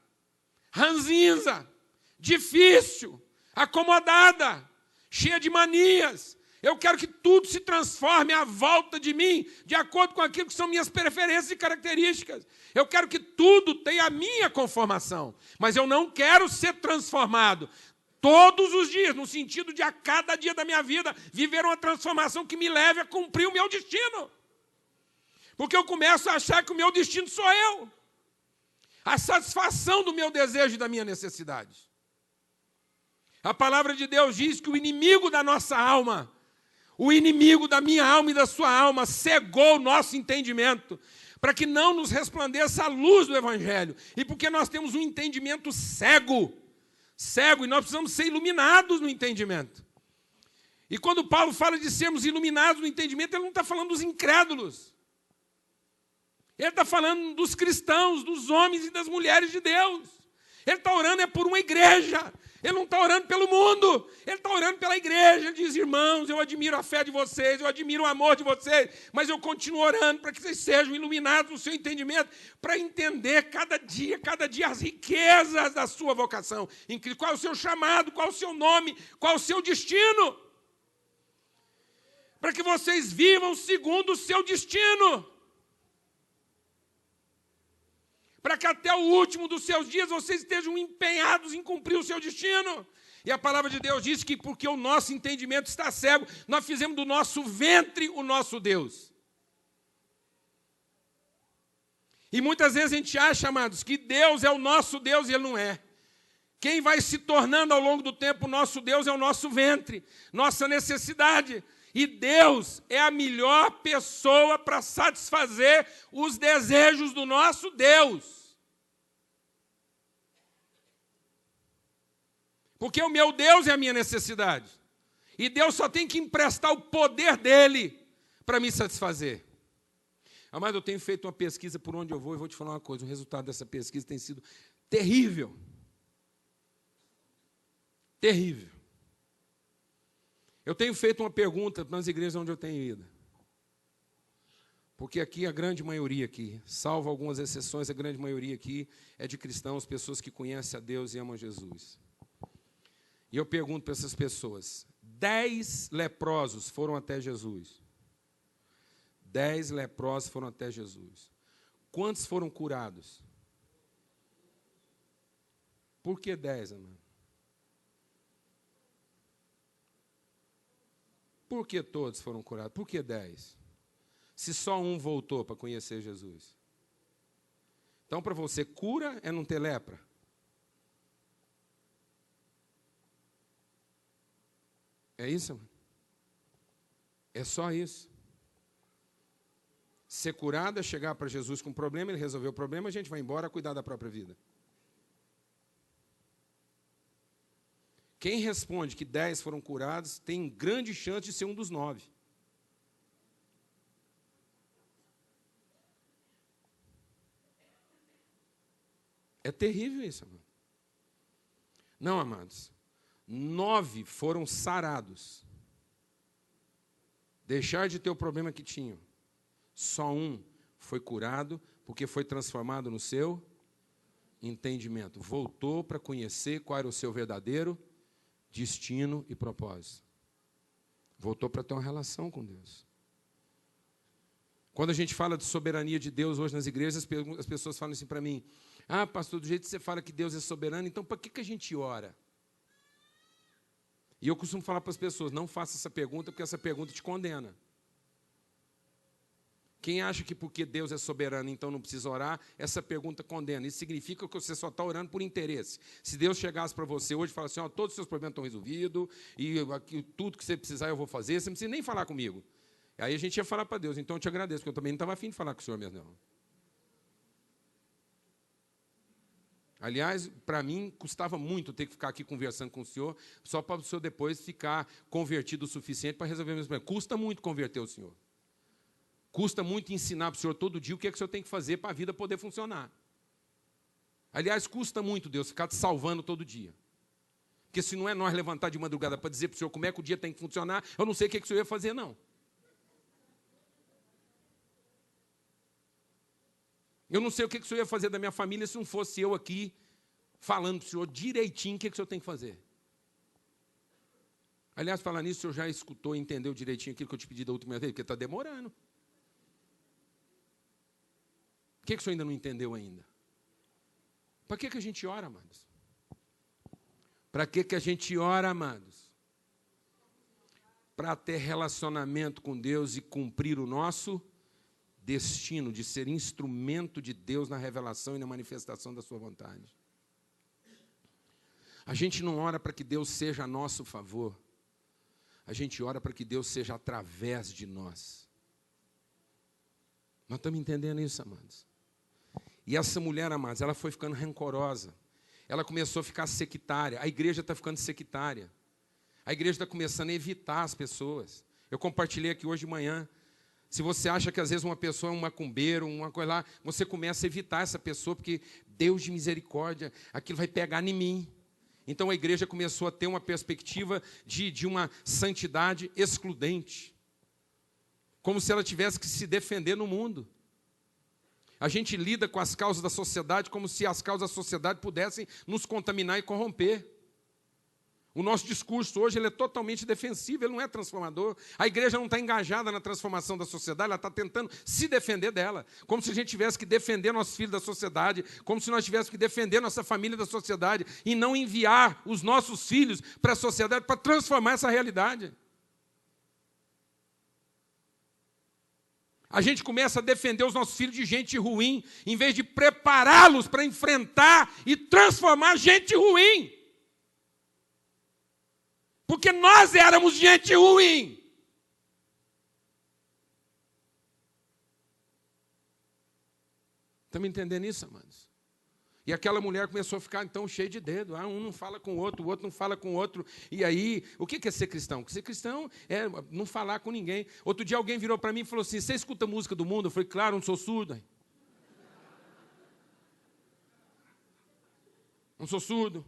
Speaker 2: ranzinza, difícil, acomodada, cheia de manias. Eu quero que tudo se transforme à volta de mim, de acordo com aquilo que são minhas preferências e características. Eu quero que tudo tenha a minha conformação, mas eu não quero ser transformado todos os dias, no sentido de a cada dia da minha vida viver uma transformação que me leve a cumprir o meu destino. Porque eu começo a achar que o meu destino sou eu. A satisfação do meu desejo e da minha necessidade. A palavra de Deus diz que o inimigo da nossa alma, o inimigo da minha alma e da sua alma, cegou o nosso entendimento, para que não nos resplandeça a luz do Evangelho. E porque nós temos um entendimento cego, e nós precisamos ser iluminados no entendimento. E quando Paulo fala de sermos iluminados no entendimento, ele não está falando dos incrédulos. Ele está falando dos cristãos, dos homens e das mulheres de Deus. Ele está orando por uma igreja. Ele não está orando pelo mundo. Ele está orando pela igreja. Ele diz, irmãos, eu admiro a fé de vocês, eu admiro o amor de vocês, mas eu continuo orando para que vocês sejam iluminados no seu entendimento, para entender cada dia as riquezas da sua vocação. Qual é o seu chamado, qual é o seu nome, qual é o seu destino. Para que vocês vivam segundo o seu destino. Para que até o último dos seus dias vocês estejam empenhados em cumprir o seu destino. E a palavra de Deus diz que porque o nosso entendimento está cego, nós fizemos do nosso ventre o nosso Deus. E muitas vezes a gente acha, amados, que Deus é o nosso Deus e Ele não é. Quem vai se tornando ao longo do tempo o nosso Deus é o nosso ventre, nossa necessidade. E Deus é a melhor pessoa para satisfazer os desejos do nosso Deus. Porque o meu Deus é a minha necessidade. E Deus só tem que emprestar o poder dele para me satisfazer. Amado, eu tenho feito uma pesquisa por onde eu vou e vou te falar uma coisa. O resultado dessa pesquisa tem sido terrível. Terrível. Eu tenho feito uma pergunta nas igrejas onde eu tenho ido. Porque aqui a grande maioria aqui, salvo algumas exceções, a grande maioria aqui é de cristãos, pessoas que conhecem a Deus e amam Jesus. E eu pergunto para essas pessoas, 10 leprosos foram até Jesus. 10 leprosos foram até Jesus. Quantos foram curados? Por que 10, amado? Por que todos foram curados? Por que 10? Se só um voltou para conhecer Jesus. Então, para você, cura é não ter lepra? É isso, mano? É só isso. Ser curado é chegar para Jesus com um problema, Ele resolveu o problema, a gente vai embora cuidar da própria vida. Quem responde que 10 foram curados tem grande chance de ser um dos 9. É terrível isso, amado. Não, amados. 9 foram sarados. Deixar de ter o problema que tinham. Só um foi curado porque foi transformado no seu entendimento. Voltou para conhecer qual era o seu verdadeiro destino e propósito. Voltou para ter uma relação com Deus. Quando a gente fala de soberania de Deus hoje nas igrejas, as pessoas falam assim para mim, pastor, do jeito que você fala que Deus é soberano, então para que a gente ora? E eu costumo falar para as pessoas, não faça essa pergunta, porque essa pergunta te condena. Quem acha que porque Deus é soberano, então não precisa orar, essa pergunta condena. Isso significa que você só está orando por interesse. Se Deus chegasse para você hoje e falasse assim, todos os seus problemas estão resolvidos, e tudo que você precisar eu vou fazer, você não precisa nem falar comigo. Aí a gente ia falar para Deus, então eu te agradeço, porque eu também não estava afim de falar com o Senhor mesmo, não. Aliás, para mim, custava muito ter que ficar aqui conversando com o Senhor, só para o Senhor depois ficar convertido o suficiente para resolver meus problemas. Custa muito converter o Senhor. Custa muito ensinar para o Senhor todo dia o que é que o Senhor tem que fazer para a vida poder funcionar. Aliás, custa muito Deus ficar te salvando todo dia. Porque se não é nós levantar de madrugada para dizer para o Senhor como é que o dia tem que funcionar, eu não sei o que é que o Senhor ia fazer, não. Eu não sei o que é que o Senhor ia fazer da minha família se não fosse eu aqui falando para o Senhor direitinho o que é que o Senhor tem que fazer. Aliás, falar nisso, o Senhor já escutou e entendeu direitinho aquilo que eu te pedi da última vez, porque está demorando. Por que o senhor ainda não entendeu ainda? Para que a gente ora, amados? Para que a gente ora, amados? Para ter relacionamento com Deus e cumprir o nosso destino de ser instrumento de Deus na revelação e na manifestação da sua vontade. A gente não ora para que Deus seja a nosso favor. A gente ora para que Deus seja através de nós. Nós estamos entendendo isso, amados? E essa mulher, amados, ela foi ficando rancorosa. Ela começou a ficar sectária. A igreja está ficando sectária. A igreja está começando a evitar as pessoas. Eu compartilhei aqui hoje de manhã. Se você acha que às vezes uma pessoa é um macumbeiro, uma coisa lá, você começa a evitar essa pessoa, porque Deus de misericórdia, aquilo vai pegar em mim. Então a igreja começou a ter uma perspectiva de uma santidade excludente. Como se ela tivesse que se defender no mundo. A gente lida com as causas da sociedade como se as causas da sociedade pudessem nos contaminar e corromper. O nosso discurso hoje ele é totalmente defensivo, ele não é transformador. A igreja não está engajada na transformação da sociedade, ela está tentando se defender dela. Como se a gente tivesse que defender nossos filhos da sociedade, como se nós tivéssemos que defender nossa família da sociedade e não enviar os nossos filhos para a sociedade para transformar essa realidade. A gente começa a defender os nossos filhos de gente ruim, em vez de prepará-los para enfrentar e transformar gente ruim. Porque nós éramos gente ruim. Estão me entendendo isso, amados? E aquela mulher começou a ficar, então, cheia de dedo. Um não fala com o outro não fala com o outro. E aí, o que é ser cristão? Ser cristão é não falar com ninguém. Outro dia alguém virou para mim e falou assim, você escuta música do mundo? Eu falei, claro, não sou surdo. Não sou surdo.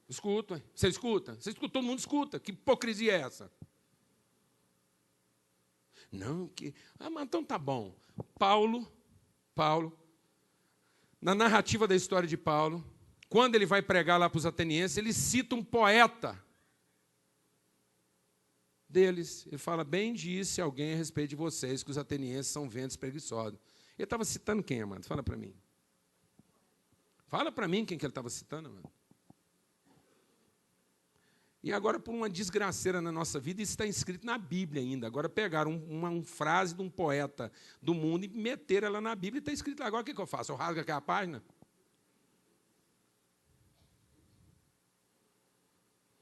Speaker 2: Escuta. Você escuta? Você escuta, todo mundo escuta. Que hipocrisia é essa? Não, que... mas então tá bom. Paulo, na narrativa da história de Paulo, quando ele vai pregar lá para os atenienses, ele cita um poeta deles. Ele fala, bem disse alguém a respeito de vocês, que os atenienses são ventos preguiçosos. Ele estava citando quem, amado? Fala para mim. Fala para mim quem que ele estava citando, amado. E agora, por uma desgraceira na nossa vida, isso está escrito na Bíblia ainda. Agora pegaram uma frase de um poeta do mundo e meteram ela na Bíblia e está escrito lá. Agora o que eu faço? Eu rasgo aquela página?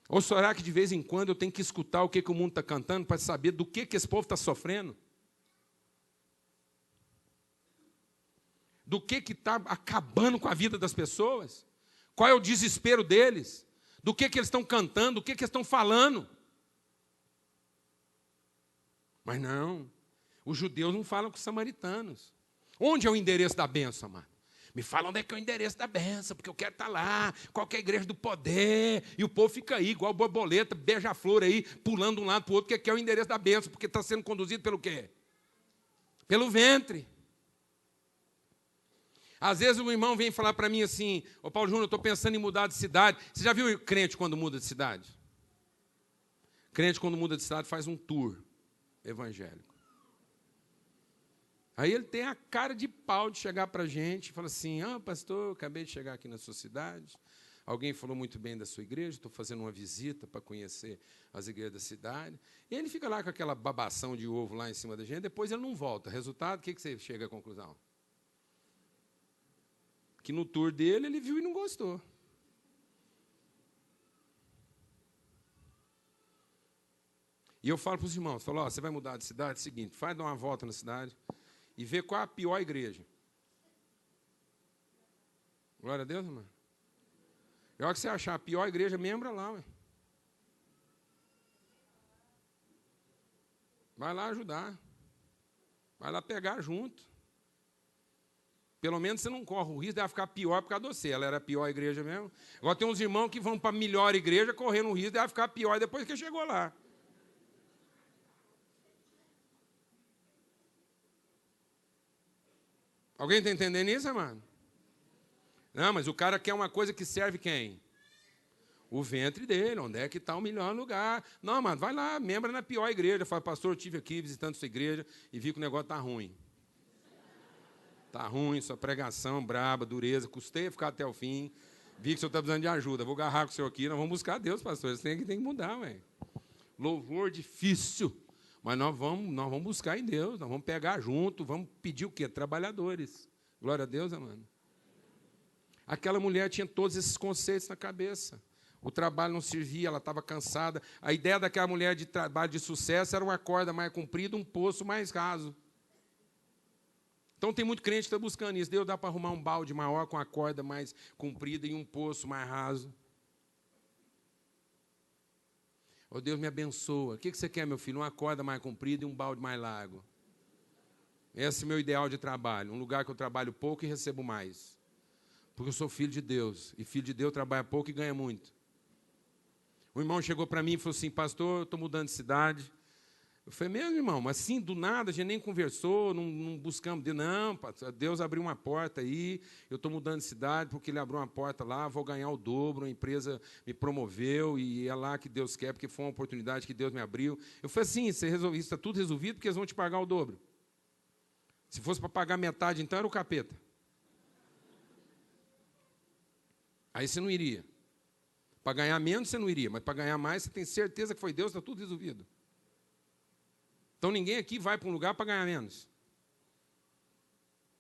Speaker 2: Ou será que de vez em quando eu tenho que escutar o que o mundo está cantando para saber do que esse povo está sofrendo? Do que está acabando com a vida das pessoas? Qual é o desespero deles? Do que eles estão cantando, do que eles estão falando. Mas não, os judeus não falam com os samaritanos. Onde é o endereço da bênção, amado? Me fala onde é que é o endereço da bênção, porque eu quero estar lá, qualquer igreja do poder, e o povo fica aí, igual borboleta, beija-flor aí, pulando de um lado para o outro, porque é o endereço da bênção, porque está sendo conduzido pelo quê? Pelo ventre. Às vezes o irmão vem falar para mim assim, ô Paulo Júnior, eu estou pensando em mudar de cidade. Você já viu crente quando muda de cidade? Crente quando muda de cidade faz um tour evangélico. Aí ele tem a cara de pau de chegar para a gente e fala assim, pastor, eu acabei de chegar aqui na sua cidade, alguém falou muito bem da sua igreja, estou fazendo uma visita para conhecer as igrejas da cidade. E ele fica lá com aquela babação de ovo lá em cima da gente, depois ele não volta. Resultado, o que você chega à conclusão? Que no tour dele ele viu e não gostou. E eu falo para os irmãos, você vai mudar de cidade? É o seguinte, faz dar uma volta na cidade e vê qual é a pior igreja. Glória a Deus, irmão. E a hora que você achar a pior igreja, membra lá. Ué. Vai lá ajudar. Vai lá pegar junto. Pelo menos você não corre o risco de ela ficar pior por causa de você. Ela era a pior igreja mesmo. Agora tem uns irmãos que vão para a melhor igreja correndo o risco de ela ficar pior depois que chegou lá. Alguém está entendendo isso, amado? Não, mas o cara quer uma coisa que serve quem? O ventre dele, onde é que está o melhor lugar. Não, mano, vai lá, membra na pior igreja. Fala, pastor, eu estive aqui visitando sua igreja e vi que o negócio está ruim. Está ruim, sua pregação braba, dureza, custei a ficar até o fim. Vi que o senhor está precisando de ajuda. Vou agarrar com o senhor aqui, nós vamos buscar Deus, pastor. Isso tem que mudar, velho. Louvor difícil. Mas nós vamos buscar em Deus, nós vamos pegar junto, vamos pedir o quê? Trabalhadores. Glória a Deus, amado. Aquela mulher tinha todos esses conceitos na cabeça. O trabalho não servia, ela estava cansada. A ideia daquela mulher de trabalho de sucesso era uma corda mais comprida, um poço mais raso. Então tem muito crente que está buscando isso. Deus dá para arrumar um balde maior com a corda mais comprida e um poço mais raso. Oh, Deus me abençoa. O que você quer, meu filho? Uma corda mais comprida e um balde mais largo. Esse é o meu ideal de trabalho. Um lugar que eu trabalho pouco e recebo mais. Porque eu sou filho de Deus. E filho de Deus trabalha pouco e ganha muito. O irmão chegou para mim e falou assim, pastor, eu estou mudando de cidade. Eu falei, mesmo, irmão, mas assim, do nada, a gente nem conversou, não buscamos. Não, Deus abriu uma porta aí, eu estou mudando de cidade porque Ele abriu uma porta lá, vou ganhar o dobro, a empresa me promoveu e é lá que Deus quer, porque foi uma oportunidade que Deus me abriu. Eu falei assim, isso está tudo resolvido porque eles vão te pagar o dobro. Se fosse para pagar metade, então era o capeta. Aí você não iria. Para ganhar menos, você não iria, mas para ganhar mais, você tem certeza que foi Deus, está tudo resolvido. Então, ninguém aqui vai para um lugar para ganhar menos.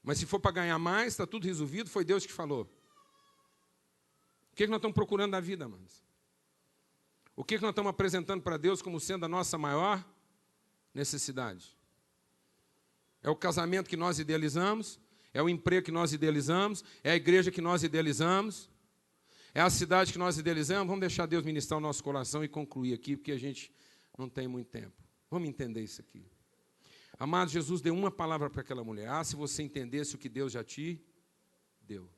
Speaker 2: Mas se for para ganhar mais, está tudo resolvido, foi Deus que falou. O que nós estamos procurando na vida, amados? O que nós estamos apresentando para Deus como sendo a nossa maior necessidade? É o casamento que nós idealizamos? É o emprego que nós idealizamos? É a igreja que nós idealizamos? É a cidade que nós idealizamos? Vamos deixar Deus ministrar o nosso coração e concluir aqui, porque a gente não tem muito tempo. Vamos entender isso aqui. Amado, Jesus deu uma palavra para aquela mulher. Ah, se você entendesse o que Deus já te deu.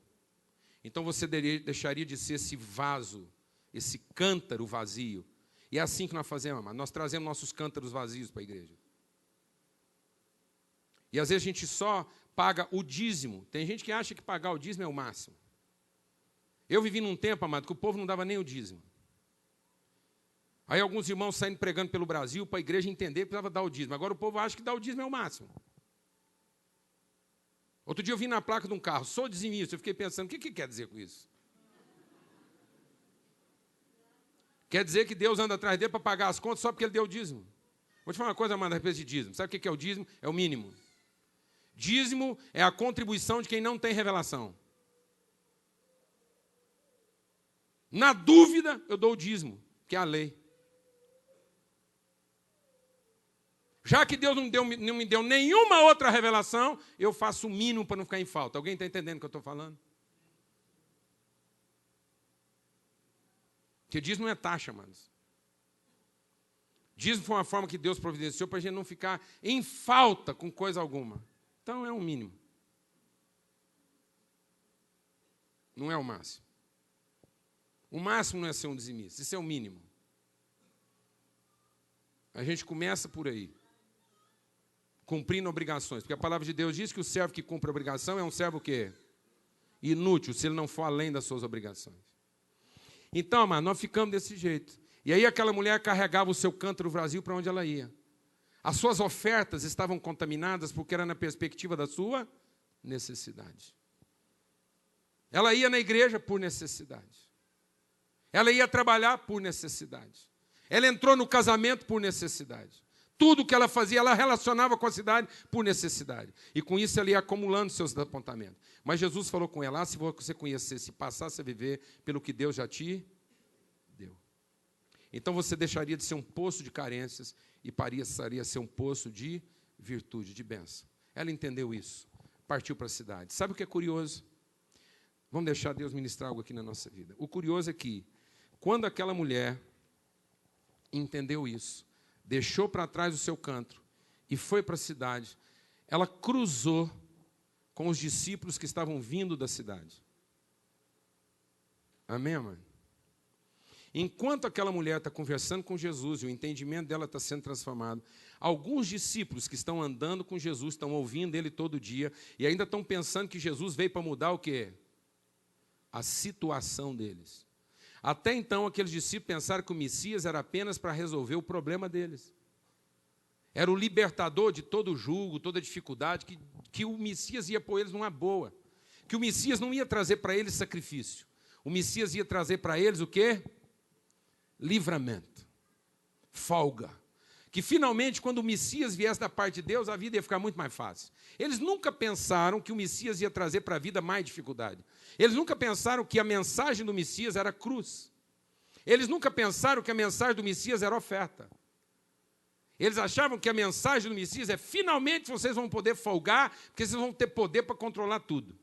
Speaker 2: Então você deixaria de ser esse vaso, esse cântaro vazio. E é assim que nós fazemos, amado. Nós trazemos nossos cântaros vazios para a igreja. E às vezes a gente só paga o dízimo. Tem gente que acha que pagar o dízimo é o máximo. Eu vivi num tempo, amado, que o povo não dava nem o dízimo. Aí alguns irmãos saindo pregando pelo Brasil para a igreja entender que precisava dar o dízimo. Agora o povo acha que dar o dízimo é o máximo. Outro dia eu vi na placa de um carro, sou dizimista. Eu fiquei pensando, o que quer dizer com isso? Quer dizer que Deus anda atrás dele para pagar as contas só porque ele deu o dízimo. Vou te falar uma coisa, amado, a respeito de dízimo. Sabe o que é o dízimo? É o mínimo. Dízimo é a contribuição de quem não tem revelação. Na dúvida, eu dou o dízimo, que é a lei. Já que Deus não me deu nenhuma outra revelação, eu faço o mínimo para não ficar em falta. Alguém está entendendo o que eu estou falando? Porque dízimo não é taxa, amados. Dízimo foi uma forma que Deus providenciou para a gente não ficar em falta com coisa alguma. Então é um mínimo. Não é o máximo. O máximo não é ser um dizimista, isso é o mínimo. A gente começa por aí. Cumprindo obrigações. Porque a palavra de Deus diz que o servo que cumpre a obrigação é um servo o quê? Inútil, se ele não for além das suas obrigações. Então, amado, nós ficamos desse jeito. E aí aquela mulher carregava o seu cântaro vazio para onde ela ia. As suas ofertas estavam contaminadas porque era na perspectiva da sua necessidade. Ela ia na igreja por necessidade. Ela ia trabalhar por necessidade. Ela entrou no casamento por necessidade. Tudo que ela fazia, ela relacionava com a cidade por necessidade. E com isso ela ia acumulando seus apontamentos. Mas Jesus falou com ela, se você conhecesse, passasse a viver pelo que Deus já te deu. Então você deixaria de ser um poço de carências e passaria a ser um poço de virtude, de bênção. Ela entendeu isso, partiu para a cidade. Sabe o que é curioso? Vamos deixar Deus ministrar algo aqui na nossa vida. O curioso é que, quando aquela mulher entendeu isso, deixou para trás o seu cântaro e foi para a cidade, ela cruzou com os discípulos que estavam vindo da cidade. Amém, mãe? Enquanto aquela mulher está conversando com Jesus e o entendimento dela está sendo transformado, alguns discípulos que estão andando com Jesus, estão ouvindo Ele todo dia e ainda estão pensando que Jesus veio para mudar o quê? A situação deles. Até então, aqueles discípulos pensaram que o Messias era apenas para resolver o problema deles. Era o libertador de todo jugo, toda dificuldade, que o Messias ia pôr eles numa boa. Que o Messias não ia trazer para eles sacrifício. O Messias ia trazer para eles o quê? Livramento. Folga. Que finalmente, quando o Messias viesse da parte de Deus, a vida ia ficar muito mais fácil. Eles nunca pensaram que o Messias ia trazer para a vida mais dificuldade. Eles nunca pensaram que a mensagem do Messias era cruz. Eles nunca pensaram que a mensagem do Messias era oferta. Eles achavam que a mensagem do Messias é: finalmente vocês vão poder folgar, porque vocês vão ter poder para controlar tudo.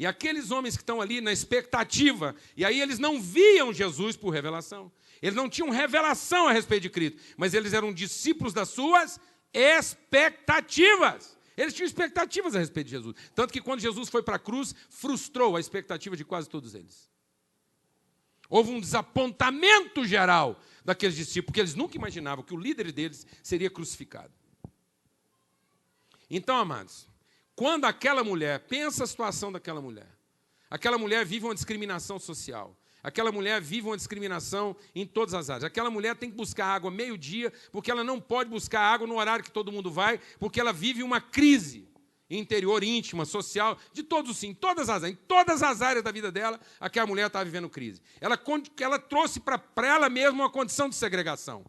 Speaker 2: E aqueles homens que estão ali na expectativa, e aí eles não viam Jesus por revelação. Eles não tinham revelação a respeito de Cristo, mas eles eram discípulos das suas expectativas. Eles tinham expectativas a respeito de Jesus. Tanto que quando Jesus foi para a cruz, frustrou a expectativa de quase todos eles. Houve um desapontamento geral daqueles discípulos, porque eles nunca imaginavam que o líder deles seria crucificado. Então, amados, quando aquela mulher, pensa a situação daquela mulher. Aquela mulher vive uma discriminação social. Aquela mulher vive uma discriminação em todas as áreas. Aquela mulher tem que buscar água meio-dia, porque ela não pode buscar água no horário que todo mundo vai, porque ela vive uma crise interior, íntima, social, de todos sim, em todas as áreas da vida dela, aquela mulher está vivendo crise. Ela trouxe para ela mesma uma condição de segregação.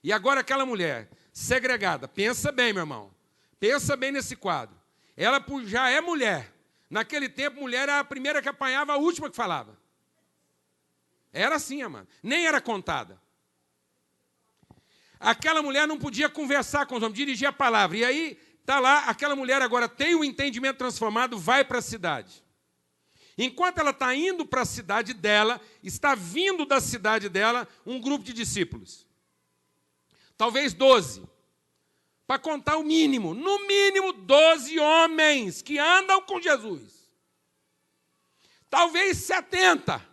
Speaker 2: E agora aquela mulher segregada, pensa bem, meu irmão, pensa bem nesse quadro. Ela já é mulher. Naquele tempo, mulher era a primeira que apanhava, a última que falava. Era assim, amado. Nem era contada. Aquela mulher não podia conversar com os homens, dirigir a palavra. E aí, está lá, aquela mulher agora tem o entendimento transformado, vai para a cidade. Enquanto ela está indo para a cidade dela, está vindo da cidade dela um grupo de discípulos. Talvez 12. Para contar o mínimo. No mínimo 12 homens que andam com Jesus. Talvez 70.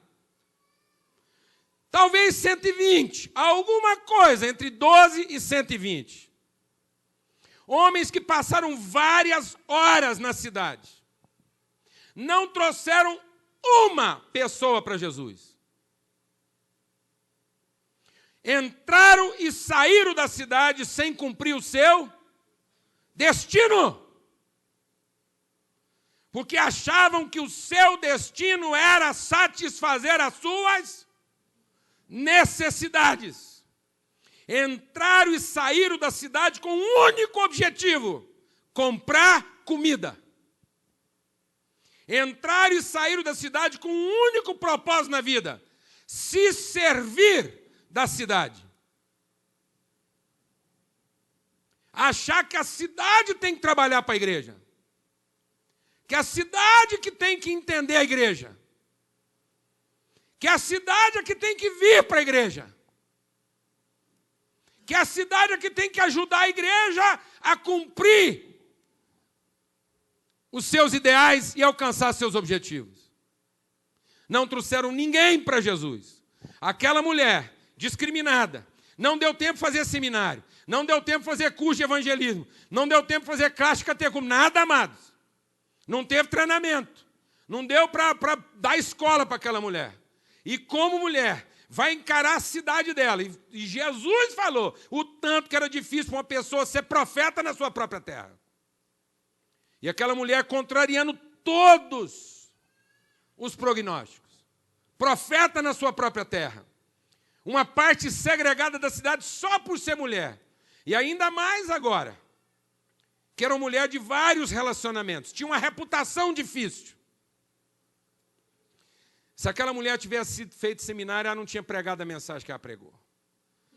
Speaker 2: Talvez 120. Alguma coisa entre 12 e 120. Homens que passaram várias horas na cidade. Não trouxeram uma pessoa para Jesus. Entraram e saíram da cidade sem cumprir o seu destino. Porque achavam que o seu destino era satisfazer as suas necessidades. Entraram e saíram da cidade com um único objetivo: comprar comida. Entraram e saíram da cidade com um único propósito na vida: se servir da cidade. Achar que a cidade tem que trabalhar para a igreja. Que a cidade que tem que entender a igreja. Que a cidade é que tem que vir para a igreja. Que a cidade é que tem que ajudar a igreja a cumprir os seus ideais e alcançar seus objetivos. Não trouxeram ninguém para Jesus. Aquela mulher discriminada, não deu tempo de fazer seminário, não deu tempo de fazer curso de evangelismo, não deu tempo de fazer classe catecúmena, nada, amados. Não teve treinamento, não deu para dar escola para aquela mulher. E como mulher, vai encarar a cidade dela. E Jesus falou o tanto que era difícil para uma pessoa ser profeta na sua própria terra. E aquela mulher contrariando todos os prognósticos. Profeta na sua própria terra. Uma parte segregada da cidade só por ser mulher. E ainda mais agora, que era uma mulher de vários relacionamentos. Tinha uma reputação difícil. Se aquela mulher tivesse feito seminário, ela não tinha pregado a mensagem que ela pregou.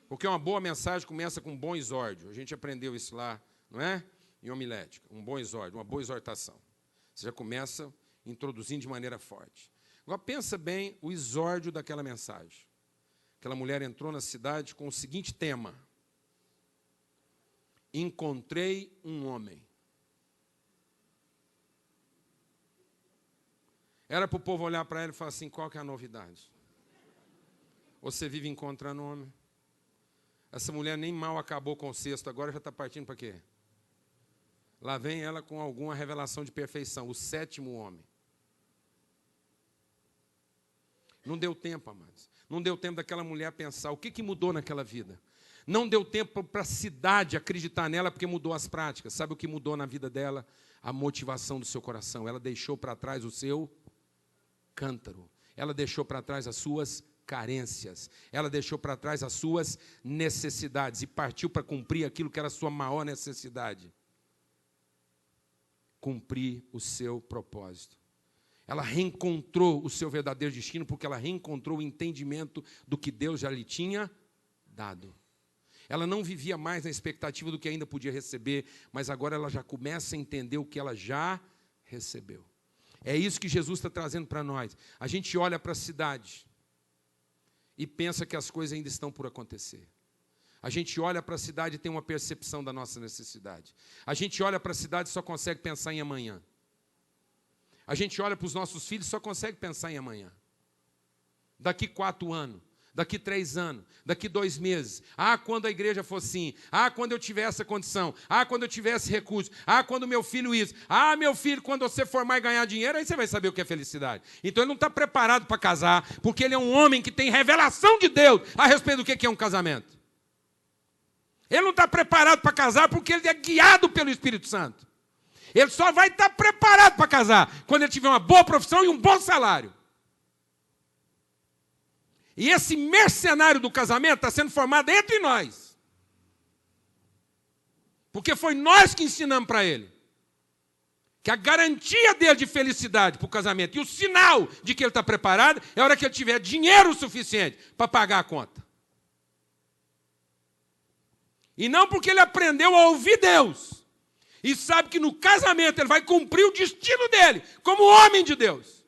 Speaker 2: Porque uma boa mensagem começa com um bom exórdio. A gente aprendeu isso lá, não é? Em homilética. Um bom exórdio, uma boa exortação. Você já começa introduzindo de maneira forte. Agora, pensa bem o exórdio daquela mensagem. Aquela mulher entrou na cidade com o seguinte tema: encontrei um homem. Era para o povo olhar para ela e falar assim: qual que é a novidade? Você vive encontrando homem? Essa mulher nem mal acabou com o sexto, agora já está partindo para quê? Lá vem ela com alguma revelação de perfeição, o 7º homem. Não deu tempo, amados. Não deu tempo daquela mulher pensar o que mudou naquela vida. Não deu tempo para a cidade acreditar nela, porque mudou as práticas. Sabe o que mudou na vida dela? A motivação do seu coração. Ela deixou para trás o seu cântaro. Ela deixou para trás as suas carências. Ela deixou para trás as suas necessidades e partiu para cumprir aquilo que era a sua maior necessidade. Cumprir o seu propósito. Ela reencontrou o seu verdadeiro destino porque ela reencontrou o entendimento do que Deus já lhe tinha dado. Ela não vivia mais na expectativa do que ainda podia receber, mas agora ela já começa a entender o que ela já recebeu. É isso que Jesus está trazendo para nós. A gente olha para a cidade e pensa que as coisas ainda estão por acontecer. A gente olha para a cidade e tem uma percepção da nossa necessidade. A gente olha para a cidade e só consegue pensar em amanhã. A gente olha para os nossos filhos e só consegue pensar em amanhã. Daqui 4 anos, daqui 3 anos, daqui 2 meses. Quando a igreja for assim. Quando eu tiver essa condição. Quando eu tiver esse recurso. Quando meu filho isso. Meu filho, quando você formar e ganhar dinheiro, aí você vai saber o que é felicidade. Então ele não está preparado para casar, porque ele é um homem que tem revelação de Deus a respeito do que é um casamento. Ele não está preparado para casar porque ele é guiado pelo Espírito Santo. Ele só vai estar preparado para casar quando ele tiver uma boa profissão e um bom salário. E esse mercenário do casamento está sendo formado entre nós. Porque foi nós que ensinamos para ele que a garantia dele de felicidade para o casamento e o sinal de que ele está preparado é a hora que ele tiver dinheiro suficiente para pagar a conta. E não porque ele aprendeu a ouvir Deus. E sabe que no casamento ele vai cumprir o destino dele, como homem de Deus.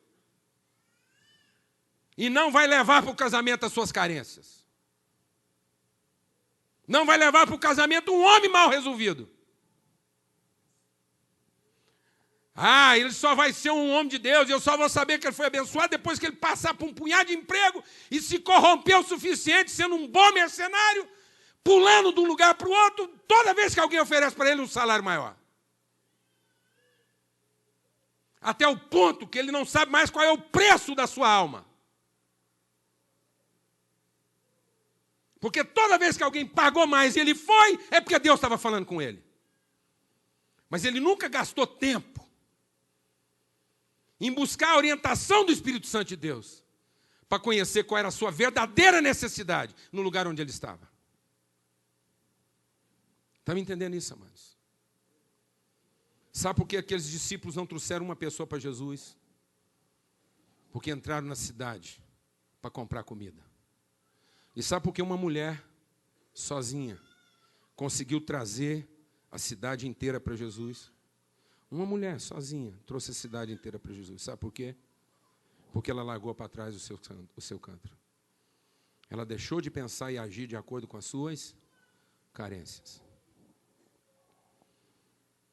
Speaker 2: E não vai levar para o casamento as suas carências. Não vai levar para o casamento um homem mal resolvido. Ele só vai ser um homem de Deus, e eu só vou saber que ele foi abençoado depois que ele passar por um punhado de emprego e se corromper o suficiente, sendo um bom mercenário, pulando de um lugar para o outro, toda vez que alguém oferece para ele um salário maior. Até o ponto que ele não sabe mais qual é o preço da sua alma. Porque toda vez que alguém pagou mais e ele foi, é porque Deus estava falando com ele. Mas ele nunca gastou tempo em buscar a orientação do Espírito Santo de Deus para conhecer qual era a sua verdadeira necessidade no lugar onde ele estava. Está me entendendo isso, amados? Sabe por que aqueles discípulos não trouxeram uma pessoa para Jesus? Porque entraram na cidade para comprar comida. E sabe por que uma mulher sozinha conseguiu trazer a cidade inteira para Jesus? Uma mulher sozinha trouxe a cidade inteira para Jesus. Sabe por quê? Porque ela largou para trás o seu cântaro. Ela deixou de pensar e agir de acordo com as suas carências.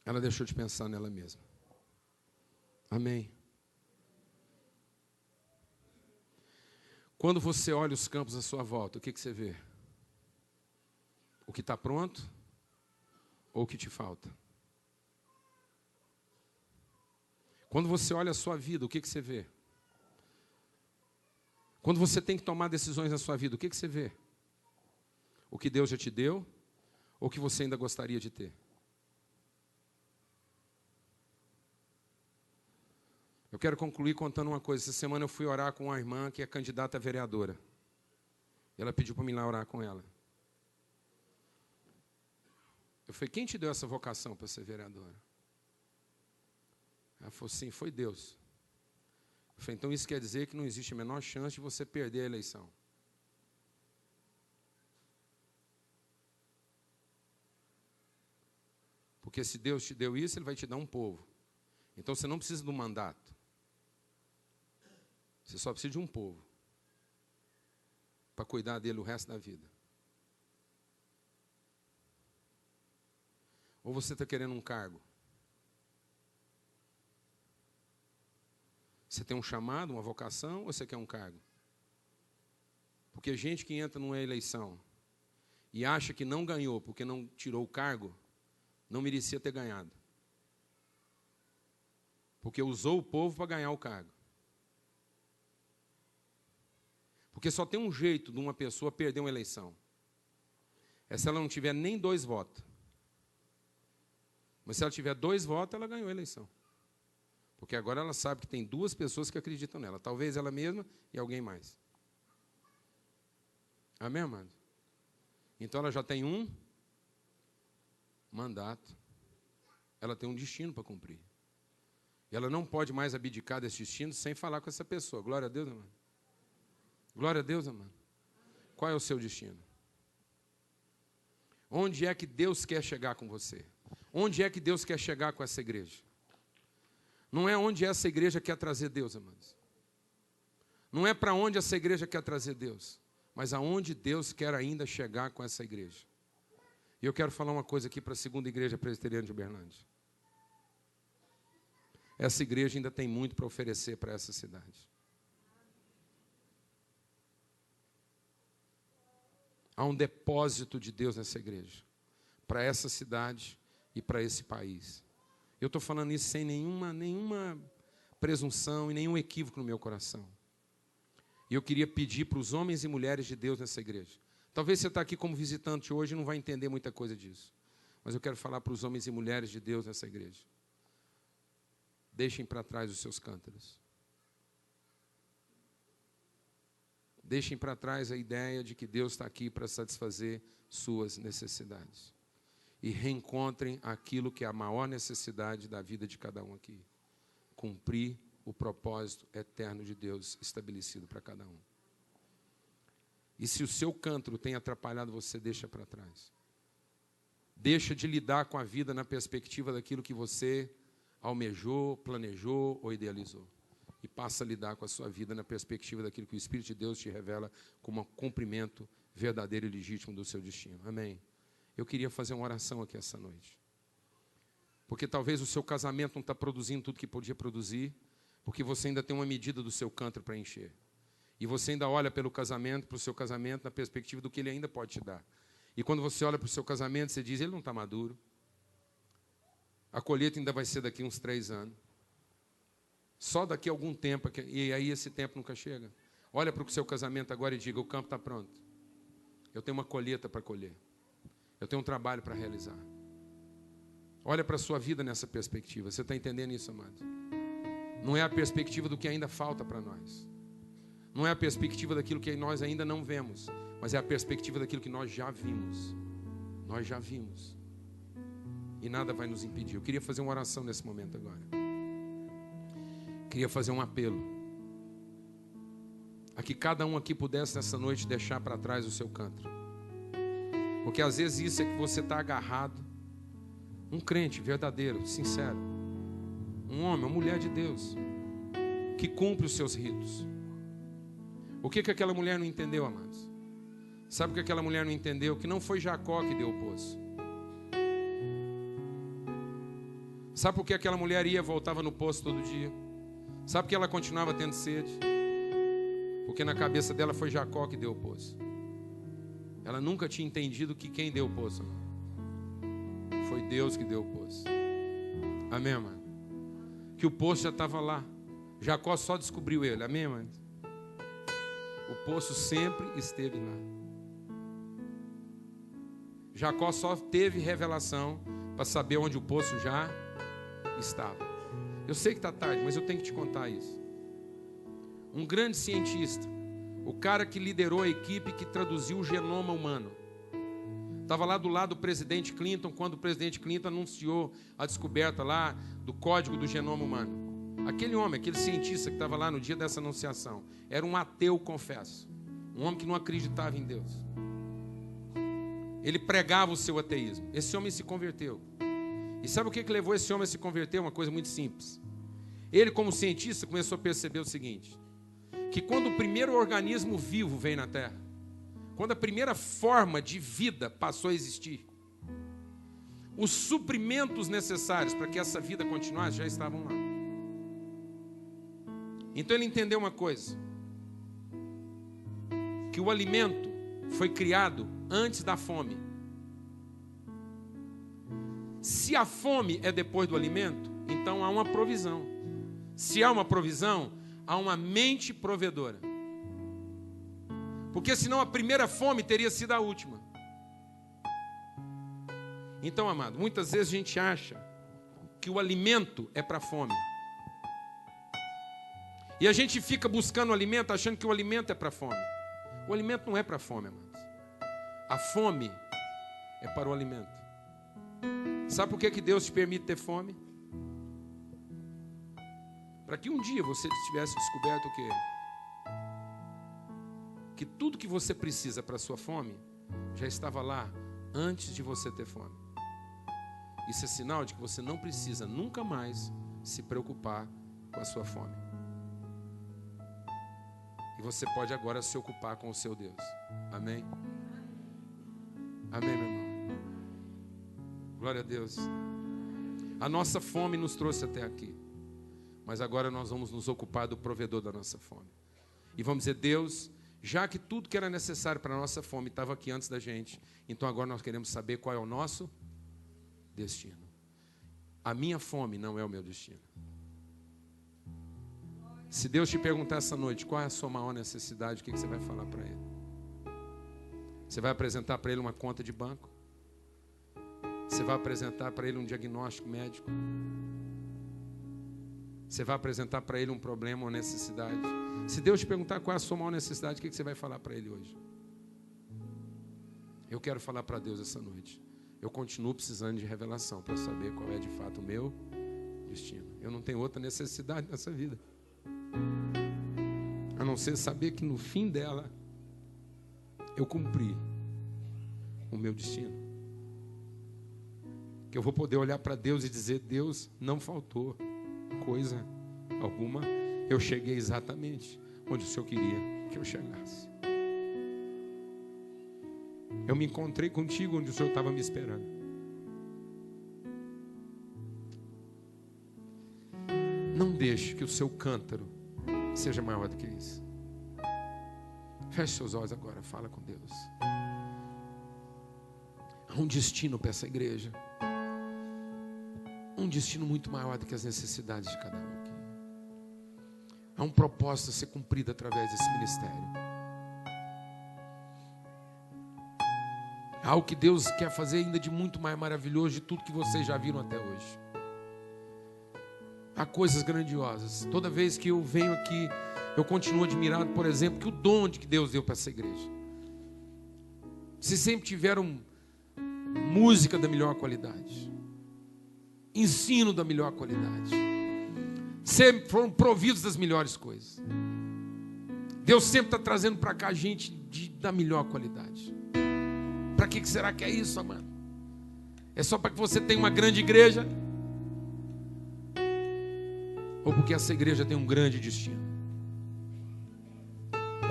Speaker 2: Ela deixou de pensar nela mesma. Amém. Quando você olha os campos à sua volta, o que você vê? O que está pronto ou o que te falta? Quando você olha a sua vida, o que você vê? Quando você tem que tomar decisões na sua vida, o que você vê? O que Deus já te deu ou o que você ainda gostaria de ter? Eu quero concluir contando uma coisa. Essa semana eu fui orar com uma irmã que é candidata a vereadora. Ela pediu para mim lá orar com ela. Eu falei, quem te deu essa vocação para ser vereadora? Ela falou, sim, foi Deus. Eu falei, então isso quer dizer que não existe a menor chance de você perder a eleição. Porque se Deus te deu isso, Ele vai te dar um povo. Então você não precisa do mandato. Você só precisa de um povo para cuidar dele o resto da vida. Ou você está querendo um cargo? Você tem um chamado, uma vocação, ou você quer um cargo? Porque gente que entra numa eleição e acha que não ganhou porque não tirou o cargo, não merecia ter ganhado. Porque usou o povo para ganhar o cargo. Porque só tem um jeito de uma pessoa perder uma eleição. É se ela não tiver nem 2 votos. Mas se ela tiver 2 votos, ela ganhou a eleição. Porque agora ela sabe que tem 2 pessoas que acreditam nela. Talvez ela mesma e alguém mais. Amém, amado? Então ela já tem um mandato. Ela tem um destino para cumprir. E ela não pode mais abdicar desse destino sem falar com essa pessoa. Glória a Deus, amado. Glória a Deus, amado. Qual é o seu destino? Onde é que Deus quer chegar com você? Onde é que Deus quer chegar com essa igreja? Não é onde essa igreja quer trazer Deus, amados. Não é para onde essa igreja quer trazer Deus, mas aonde Deus quer ainda chegar com essa igreja. E eu quero falar uma coisa aqui para a segunda igreja presbiteriana de Uberlândia. Essa igreja ainda tem muito para oferecer para essa cidade. Há um depósito de Deus nessa igreja, para essa cidade e para esse país. Eu estou falando isso sem nenhuma presunção e nenhum equívoco no meu coração. E eu queria pedir para os homens e mulheres de Deus nessa igreja. Talvez você está aqui como visitante hoje e não vai entender muita coisa disso. Mas eu quero falar para os homens e mulheres de Deus nessa igreja. Deixem para trás os seus cântaros. Deixem para trás a ideia de que Deus está aqui para satisfazer suas necessidades. E reencontrem aquilo que é a maior necessidade da vida de cada um aqui. Cumprir o propósito eterno de Deus estabelecido para cada um. E se o seu cântaro tem atrapalhado você, deixa para trás. Deixa de lidar com a vida na perspectiva daquilo que você almejou, planejou ou idealizou. E passa a lidar com a sua vida na perspectiva daquilo que o Espírito de Deus te revela como um cumprimento verdadeiro e legítimo do seu destino. Amém? Eu queria fazer uma oração aqui essa noite. Porque talvez o seu casamento não está produzindo tudo que podia produzir, porque você ainda tem uma medida do seu cântaro para encher. E você ainda olha pelo casamento, para o seu casamento, na perspectiva do que ele ainda pode te dar. E quando você olha para o seu casamento, você diz, ele não está maduro. A colheita ainda vai ser daqui uns 3 anos. Só daqui a algum tempo, e aí esse tempo nunca chega. Olha para o seu casamento agora e diga, o campo está pronto. Eu tenho uma colheita para colher. Eu tenho um trabalho para realizar. Olha para a sua vida nessa perspectiva. Você está entendendo isso, amado? Não é a perspectiva do que ainda falta para nós. Não é a perspectiva daquilo que nós ainda não vemos, mas é a perspectiva daquilo que nós já vimos. Nós já vimos. E nada vai nos impedir. Eu queria fazer uma oração nesse momento agora. Queria fazer um apelo. A que cada um aqui pudesse nessa noite deixar para trás o seu cântaro. Porque às vezes isso é que você está agarrado. Um crente verdadeiro, sincero. Um homem, uma mulher de Deus. Que cumpre os seus ritos. O que aquela mulher não entendeu, amados? Sabe o que aquela mulher não entendeu? Que não foi Jacó que deu o poço. Sabe por que aquela mulher ia e voltava no poço todo dia? Sabe por que ela continuava tendo sede? Porque na cabeça dela foi Jacó que deu o poço. Ela nunca tinha entendido que quem deu o poço foi Deus que deu o poço. Amém, mano? Que o poço já estava lá. Jacó só descobriu ele. Amém, mano? O poço sempre esteve lá. Jacó só teve revelação para saber onde o poço já estava. Eu sei que está tarde, mas eu tenho que te contar isso. Um grande cientista, o cara que liderou a equipe que traduziu o genoma humano, estava lá do lado do presidente Clinton, quando o presidente Clinton anunciou a descoberta lá do código do genoma humano. Aquele homem, aquele cientista que estava lá no dia dessa anunciação, era um ateu, confesso. Um homem que não acreditava em Deus. Ele pregava o seu ateísmo. Esse homem se converteu. E sabe o que levou esse homem a se converter? Uma coisa muito simples. Ele, como cientista, começou a perceber o seguinte: que quando o primeiro organismo vivo veio na Terra, quando a primeira forma de vida passou a existir, os suprimentos necessários para que essa vida continuasse já estavam lá. Então ele entendeu uma coisa: que o alimento foi criado antes da fome. Se a fome é depois do alimento, então há uma provisão. Se há uma provisão, há uma mente provedora. Porque senão a primeira fome teria sido a última. Então, amado, muitas vezes a gente acha que o alimento é para a fome. E a gente fica buscando o alimento achando que o alimento é para a fome. O alimento não é para a fome, amados. A fome é para o alimento. Sabe por que Deus te permite ter fome? Para que um dia você tivesse descoberto o quê? Que tudo que você precisa para a sua fome já estava lá antes de você ter fome. Isso é sinal de que você não precisa nunca mais se preocupar com a sua fome. E você pode agora se ocupar com o seu Deus. Amém? Amém, meu irmão? Glória a Deus. A nossa fome nos trouxe até aqui. Mas agora nós vamos nos ocupar do provedor da nossa fome. E vamos dizer, Deus, já que tudo que era necessário para a nossa fome estava aqui antes da gente, então agora nós queremos saber qual é o nosso destino. A minha fome não é o meu destino. Se Deus te perguntar essa noite qual é a sua maior necessidade, o que você vai falar para Ele? Você vai apresentar para Ele uma conta de banco? Você vai apresentar para Ele um diagnóstico médico? Você vai apresentar para Ele um problema ou necessidade? Se Deus te perguntar qual é a sua maior necessidade, o que você vai falar para Ele hoje? Eu quero falar para Deus essa noite. Eu continuo precisando de revelação para saber qual é de fato o meu destino. Eu não tenho outra necessidade nessa vida, a não ser saber que no fim dela eu cumpri o meu destino. Que eu vou poder olhar para Deus e dizer, Deus, não faltou coisa alguma, eu cheguei exatamente onde o Senhor queria que eu chegasse. Eu me encontrei contigo onde o Senhor estava me esperando. Não deixe que o seu cântaro seja maior do que isso. Feche seus olhos agora, fala com Deus. Há um destino para essa igreja. Um destino muito maior do que as necessidades de cada um aqui. Há um propósito a ser cumprido através desse ministério. Há algo que Deus quer fazer ainda de muito mais maravilhoso de tudo que vocês já viram até hoje. Há coisas grandiosas. Toda vez que eu venho aqui, eu continuo admirado, por exemplo, que o dom que Deus deu para essa igreja. Vocês sempre tiveram música da melhor qualidade, ensino da melhor qualidade, sempre foram providos das melhores coisas. Deus sempre está trazendo para cá gente da melhor qualidade. Para que será que é isso, amado? É só para que você tenha uma grande igreja? Ou porque essa igreja tem um grande destino?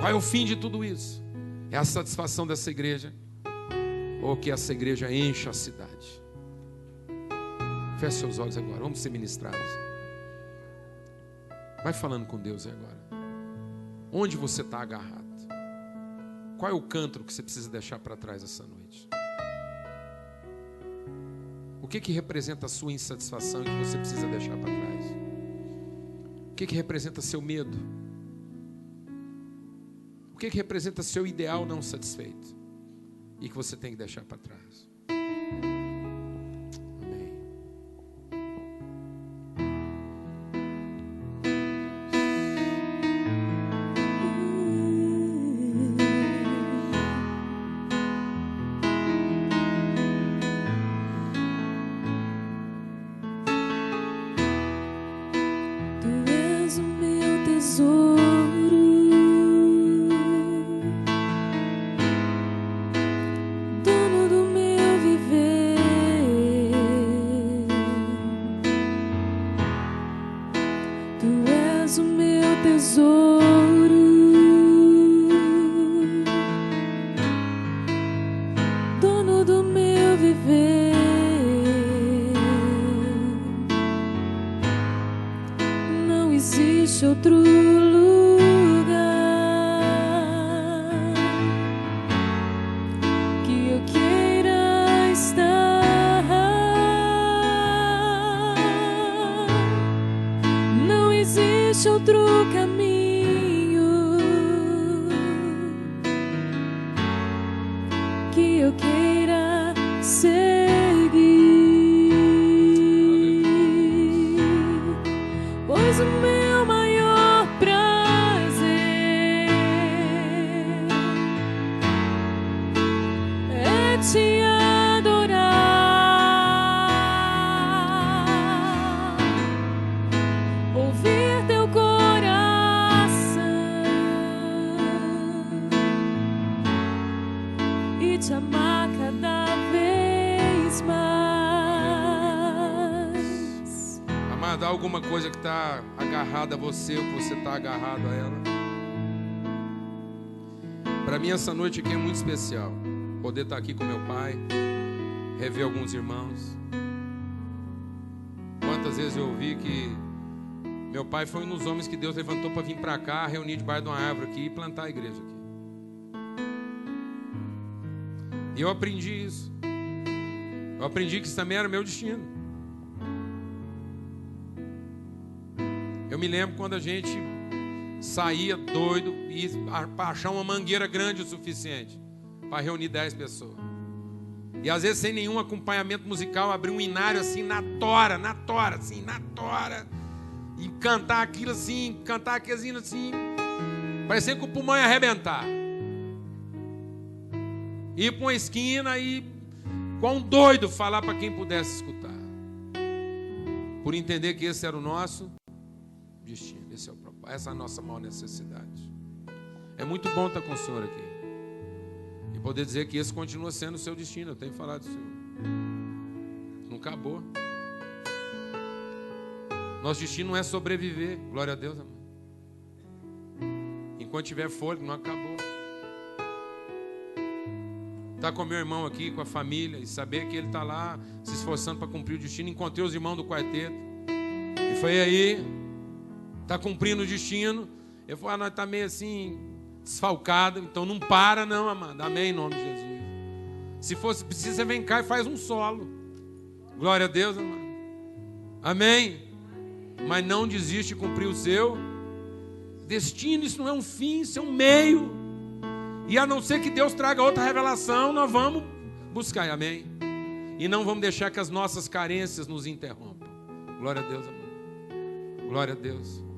Speaker 2: Qual é o fim de tudo isso? É a satisfação dessa igreja? Ou que essa igreja encha a cidade? Feche seus olhos agora, vamos ser ministrados. Vai falando com Deus agora. Onde você está agarrado? Qual é o cântaro que você precisa deixar para trás essa noite? O que representa a sua insatisfação e que você precisa deixar para trás? O que representa seu medo? O que representa seu ideal não satisfeito e que você tem que deixar para trás?
Speaker 3: Outro lugar que eu queira estar, não existe outro caminho que eu queira seguir, pois o meu te adorar, ouvir teu coração e te amar cada vez mais.
Speaker 2: Amado, Amado, há alguma coisa que está agarrada a você ou que você está agarrado a ela? Para mim essa noite aqui é muito especial. Poder estar aqui com meu pai, rever alguns irmãos. Quantas vezes eu ouvi que meu pai foi um dos homens que Deus levantou para vir para cá, reunir debaixo de uma árvore aqui e plantar a igreja aqui. E eu aprendi isso. Eu aprendi que isso também era meu destino. Eu me lembro quando a gente saía doido e para achar uma mangueira grande o suficiente para reunir 10 pessoas. E às vezes sem nenhum acompanhamento musical, abrir um inário assim na tora, assim, na tora. E cantar aquilo assim, cantar aquilo assim, parecia que o pulmão ia arrebentar. Ir para uma esquina e, com um doido, falar para quem pudesse escutar. Por entender que esse era o nosso destino, esse é o propósito, essa é a nossa maior necessidade. É muito bom estar com o Senhor aqui. E poder dizer que esse continua sendo o seu destino. Eu tenho falado do Senhor. Não acabou. Nosso destino não é sobreviver. Glória a Deus, amor. Enquanto tiver fôlego, não acabou. Estar com meu irmão aqui, com a família, e saber que ele está lá se esforçando para cumprir o destino. Encontrei os irmãos do quarteto. E foi aí, está cumprindo o destino. Eu falei, nós está meio assim, desfalcado. Então não para não, amado. Amém, em nome de Jesus. Se fosse preciso, você vem cá e faz um solo. Glória a Deus, amado. Amém. Mas não desiste de cumprir o seu destino. Isso não é um fim, isso é um meio. E a não ser que Deus traga outra revelação, nós vamos buscar, amém? E não vamos deixar que as nossas carências nos interrompam. Glória a Deus, amor. Glória a Deus.